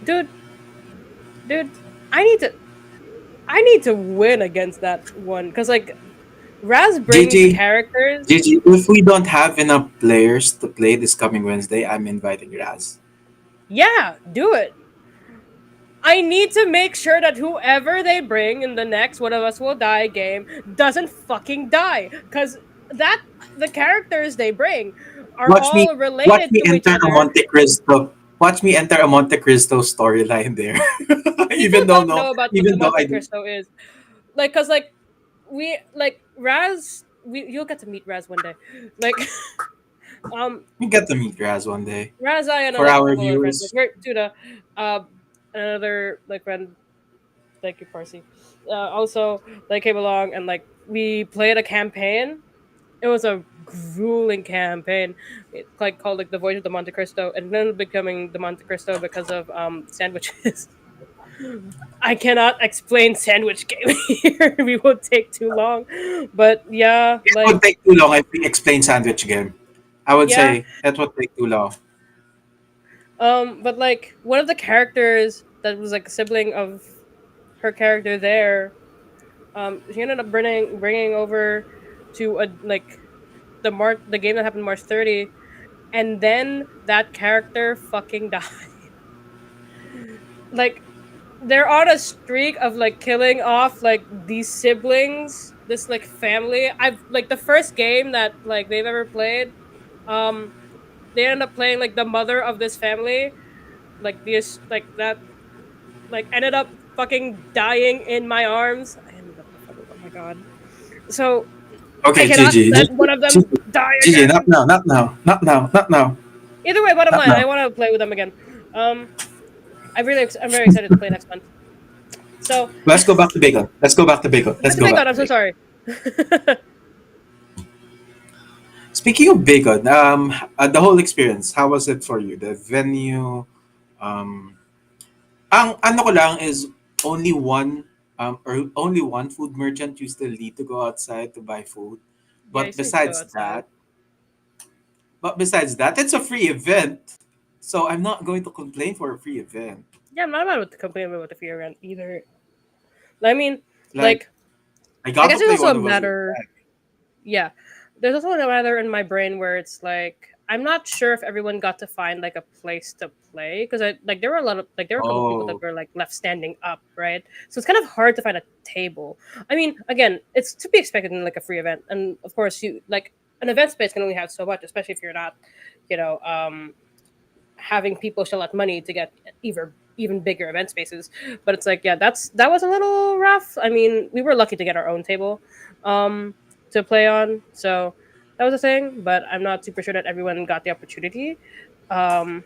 Dude, dude, I need to I need to win against that one because like Raz brings Gigi, characters. Gigi, if we don't have enough players to play this coming Wednesday, I'm inviting Raz. Yeah, do it. I need to make sure that whoever they bring in the next One of Us Will Die game doesn't fucking die. Because that the characters they bring are Watch me, all watch related me to each enter a other. Monte Cristo. Watch me enter a Monte Cristo storyline there. You do not No, know about what the even though I Monte do, Cristo is. Like, cause like we like Raz you'll get to meet Raz one day. Like um we get to meet Raz one day. Raz, I and For like a our couple of friends, like viewers, we're Tuna, uh another like friend, thank you, Parsi. Also like came along and like we played a campaign. It was a grueling campaign. It like called like the Voyage of the Monte Cristo, and then becoming the Monte Cristo because of sandwiches. I cannot explain sandwich game here. We will take too long. But yeah, it like would take too long if we explain sandwich game. I would yeah. say it would take too long. But like one of the characters that was like a sibling of her character there, she ended up bringing over to a like the game that happened March 30. and then that character fucking died. Like they're on a streak of like killing off like these siblings, this like family. I've like the first game that like they've ever played. Um, they end up playing like the mother of this family, like this like that like ended up fucking dying in my arms. I ended up fucking, oh my god. So I Okay, cannot Gigi, let one of them die Gigi, not again. now, not now, not now, not now, Either way, bottom not line, now. I want to play with them again. Um, I'm very excited to play next month. So Let's go back to bacon. Let's go back to bacon. Let's back to go bacon. back I'm to so bacon. sorry. Speaking of bacon, the whole experience, how was it for you? The venue, um, ang ano ko lang is only one, or only one food merchant. You still need to go outside to buy food, Yeah, you but still need to go besides outside. that, it's a free event. So I'm not going to complain for a free event. Yeah, I'm not about to complain about the fear rent either. I mean, Like like, I I got guess to there's play also a one of us with matter. Jack. Yeah, there's also a matter in my brain where it's like I'm not sure if everyone got to find like a place to play because I like there were a lot of like there were a couple people that Oh, were like left standing up, right? So it's kind of hard to find a table. I mean, again, it's to be expected in like a free event, and of course, you like an event space can only have so much, especially if you're not, you know, having people shell out money to get even bigger event spaces. But it's like, yeah, that was a little rough. I mean, we were lucky to get our own table um to play on. So that was a thing, but I'm not super sure that everyone got the opportunity. Um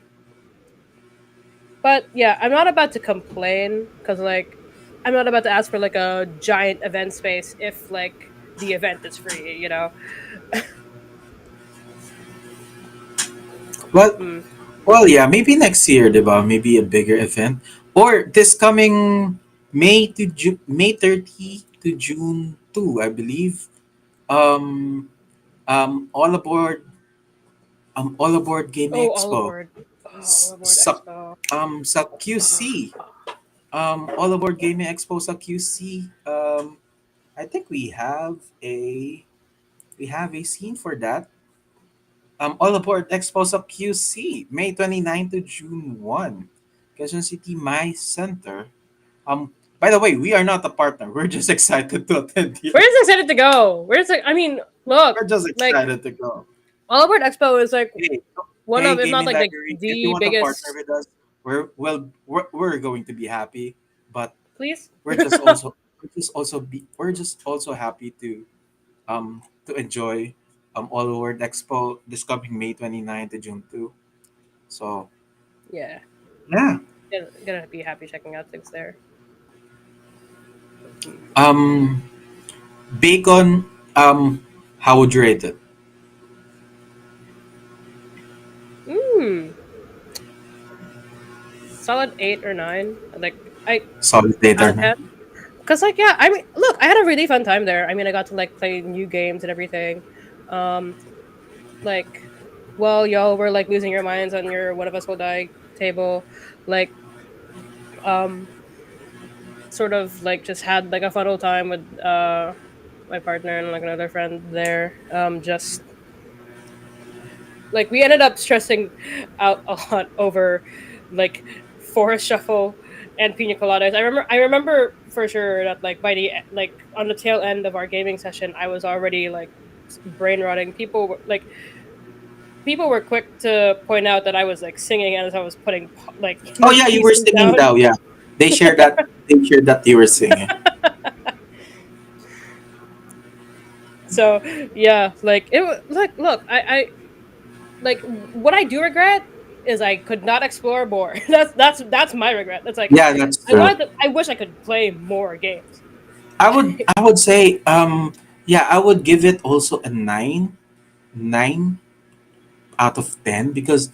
but yeah, I'm not about to complain cuz like I'm not about to ask for like a giant event space if like the event is free, you know. well, Mm. well, yeah, maybe next year, diba? Maybe a bigger event, or this coming May 30 to June 2, I believe. Um, all aboard, all aboard Gaming Oh, all Expo. aboard. Oh, all S- aboard Sa, Expo. sa QC. All aboard Gaming Expo sa QC. I think we have a scene for that. All aboard Expo sa QC, May 29 to June 1. Quezon City My Center. By the way, we are not a partner. We're just excited to attend We're here. just excited to go. We're just like, I mean, look, We're just like excited to go. All Aboard Expo is like Hey, one hey, of, if not Gaming like Library, if you the want to partner biggest. with us, we're going to be happy. But Please. we're just also we're just also happy to enjoy All World Expo this coming May 29 to June 2. So Yeah, yeah. gonna be happy checking out things there. Hmm. Um Bacon, how would you rate it? Mm, solid 8 or 9. Like I Solid out later of na. 10. Cause like yeah, I mean, look, I had a really fun time there. I mean, I got to like play new games and everything. Um, like while y'all were like losing your minds on your one of us will die table, like um sort of like just had like a fun old time with my partner and like another friend there. Just like we ended up stressing out a lot over like forest shuffle and pina coladas. I remember for sure that like by the like on the tail end of our gaming session, I was already like brain rotting. People were quick to point out that I was like singing as I was putting like Oh my yeah, you were pieces singing down. Dow, yeah. They shared that you were singing. So yeah, like it was like look, I like what I do regret is I could not explore more. That's my regret. That's like Yeah, that's true. I wish I could play more games. I would say yeah, I would give it also a 9 out of 10 because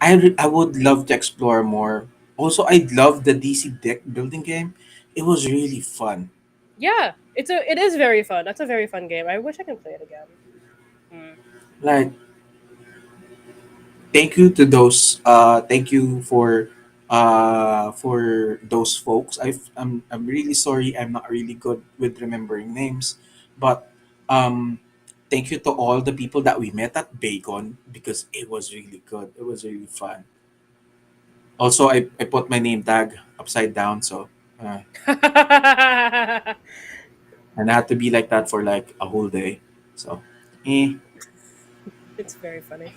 I would love to explore more. Also, I love the DC deck building game. It was really fun. Yeah, it is very fun. That's a very fun game. I wish I could play it again. Mm. Like thank you for those folks. I'm really sorry, I'm not really good with remembering names, but um thank you to all the people that we met at Bacon because it was really good. It was really fun. Also, I put my name tag upside down, so uh, and I had to be like that for like a whole day. So, eh. It's very funny.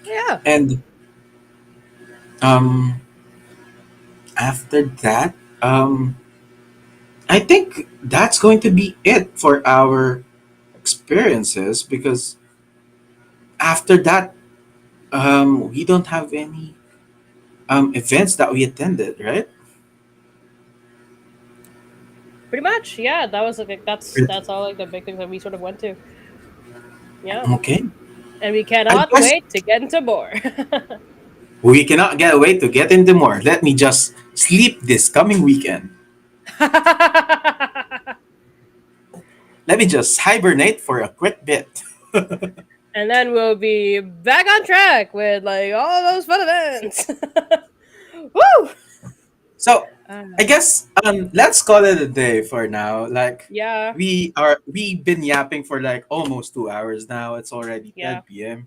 Yeah, And um, after that, I think that's going to be it for our experiences because after that, we don't have any events that we attended, right? pretty much. Yeah, that was like that's all like the big things that we sort of went to. Yeah, Okay. and we I cannot guess wait to get into more. we cannot get away to get into more. Let me just sleep this coming weekend. Let me just hibernate for a quick bit. And then we'll be back on track with like all those fun events. Woo! So Uh, I guess let's call it a day for now. Like yeah, we've been yapping for like almost 2 hours now. It's already yeah. 10 p.m.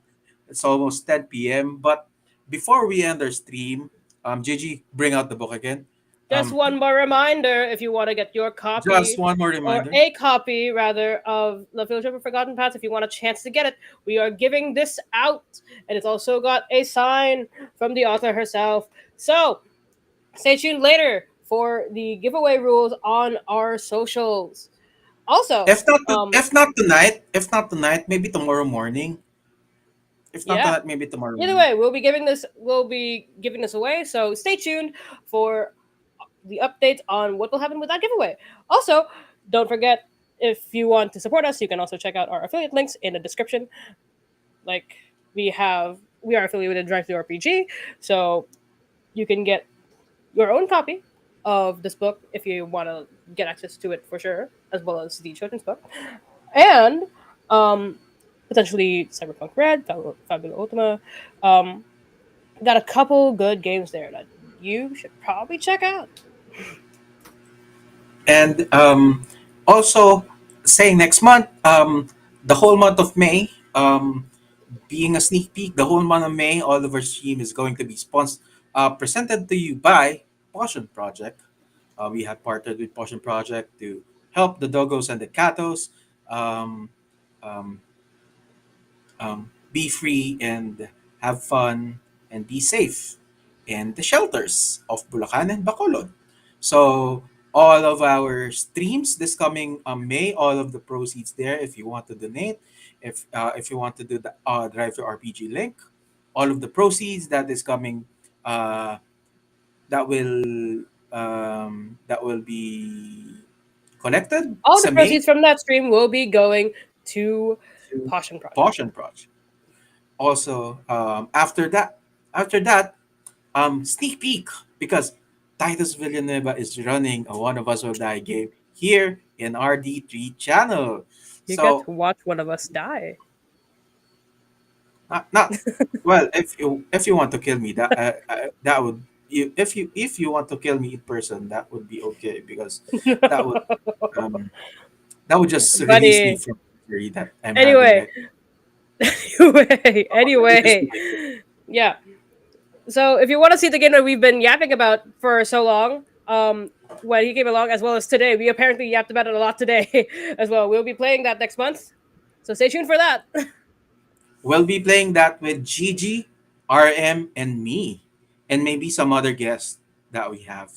It's almost 10 p.m. But before we end our stream, Gigi, bring out the book again. Just Um, one more reminder if you want to get your just copy, one more or reminder. a copy rather, of The Fellowship of Forgotten Paths, if you want a chance to get it, we are giving this out. And it's also got a sign from the author herself. So stay tuned later for the giveaway rules on our socials. Also, If not tonight, maybe tomorrow morning. If not yeah. tonight, maybe tomorrow Either morning. way, we'll be giving this away, so stay tuned for the updates on what will happen with that giveaway. Also, don't forget, if you want to support us, you can also check out our affiliate links in the description. Like we are affiliated with Drive Through RPG, so you can get your own copy of this book if you want to get access to it for sure, as well as the children's book, and um, potentially Cyberpunk Red, Fabula Ultima. Um, got a couple good games there that you should probably check out. And also, saying next month, the whole month of May, being a sneak peek, the whole month of May, all of our stream is going to be presented to you by Potion Project. We have partnered with Potion Project to help the doggos and the catos um, um, be free and have fun and be safe in the shelters of Bulacan and Bacolod. So all of our streams this coming May, all of the proceeds there. If you want to donate, if you want to do the Drive to RPG link, all of the proceeds that is coming, uh, that will be collected All the sa May proceeds from that stream will be going to to Potion Project. Potion Project. Also, after that, sneak peek because Titus Villanueva is running a One of Us Will Die game here in RD3 channel. You get So to watch one of us die. not well. If you want to kill me, that would if you want to kill me in person, that would be okay because that would um that would just release me Buddy. from the injury that I'm having Anyway, right now. Let me just anyway. do it. Yeah. So if you want to see the game that we've been yapping about for so long, when he came along, as well as today, we apparently yapped about it a lot today as well. We'll be playing that next month. So stay tuned for that. We'll be playing that with Gigi, RM, and me, and maybe some other guests that we have.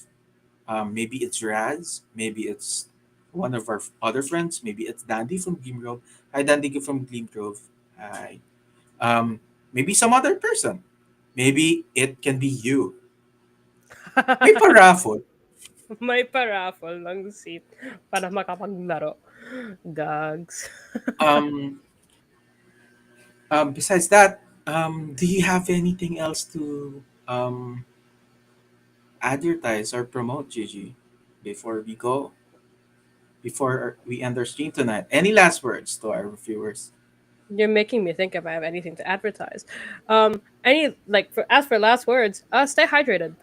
Maybe it's Raz, maybe it's one of our other friends, maybe it's Dandy from Gleam Grove. Hi, Dandy from Gleam Grove. Hi. Maybe some other person. Maybe it can be you. May paraffol. May paraffol ng seat para makapaglaro. Gags. Um, besides that, do you have anything else to advertise or promote, Gigi, before we go? Before we end our stream tonight? Any last words to our viewers? You're making me think if I have anything to advertise. Any like for as for last words, stay hydrated.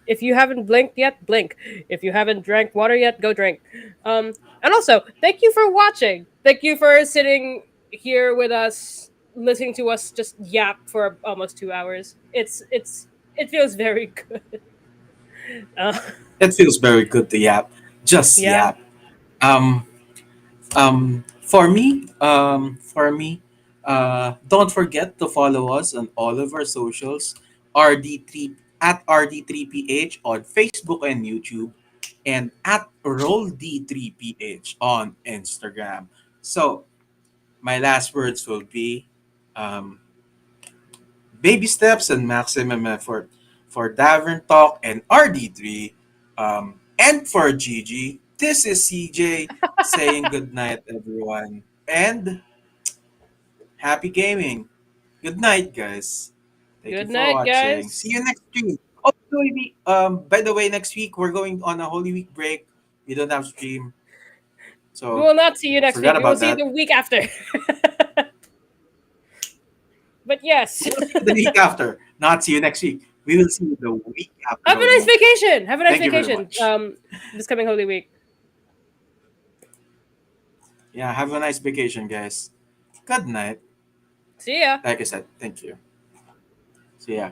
If you haven't blinked yet, blink. If you haven't drank water yet, go drink. And also, thank you for watching. Thank you for sitting. here with us, listening to us just yap for almost 2 hours. It feels very good. Uh, It feels very good to yap. Just yeah, yap. Um, for me, don't forget to follow us on all of our socials, RD3 at RD3PH on Facebook and YouTube, and at RollD3PH on Instagram. So my last words will be, um, baby steps and maximum effort for Tavern Talk and RD3. And for Gigi, this is CJ saying good night, everyone. And happy gaming. Good night, guys. Thank you good for night, watching. See guys. you next week. Oh, by the way, next week we're going on a Holy Week break. We don't have stream, We so will not see you next week. forgot We will about see you that. the week after. But yes, We'll see you the week after. Not see you next week. We will see you the week after have a Holy nice Week. vacation. Have a nice Thank you very vacation. much. This coming Holy Week. Yeah, have a nice vacation, guys. Good night. See ya. Like I said, thank you. So yeah.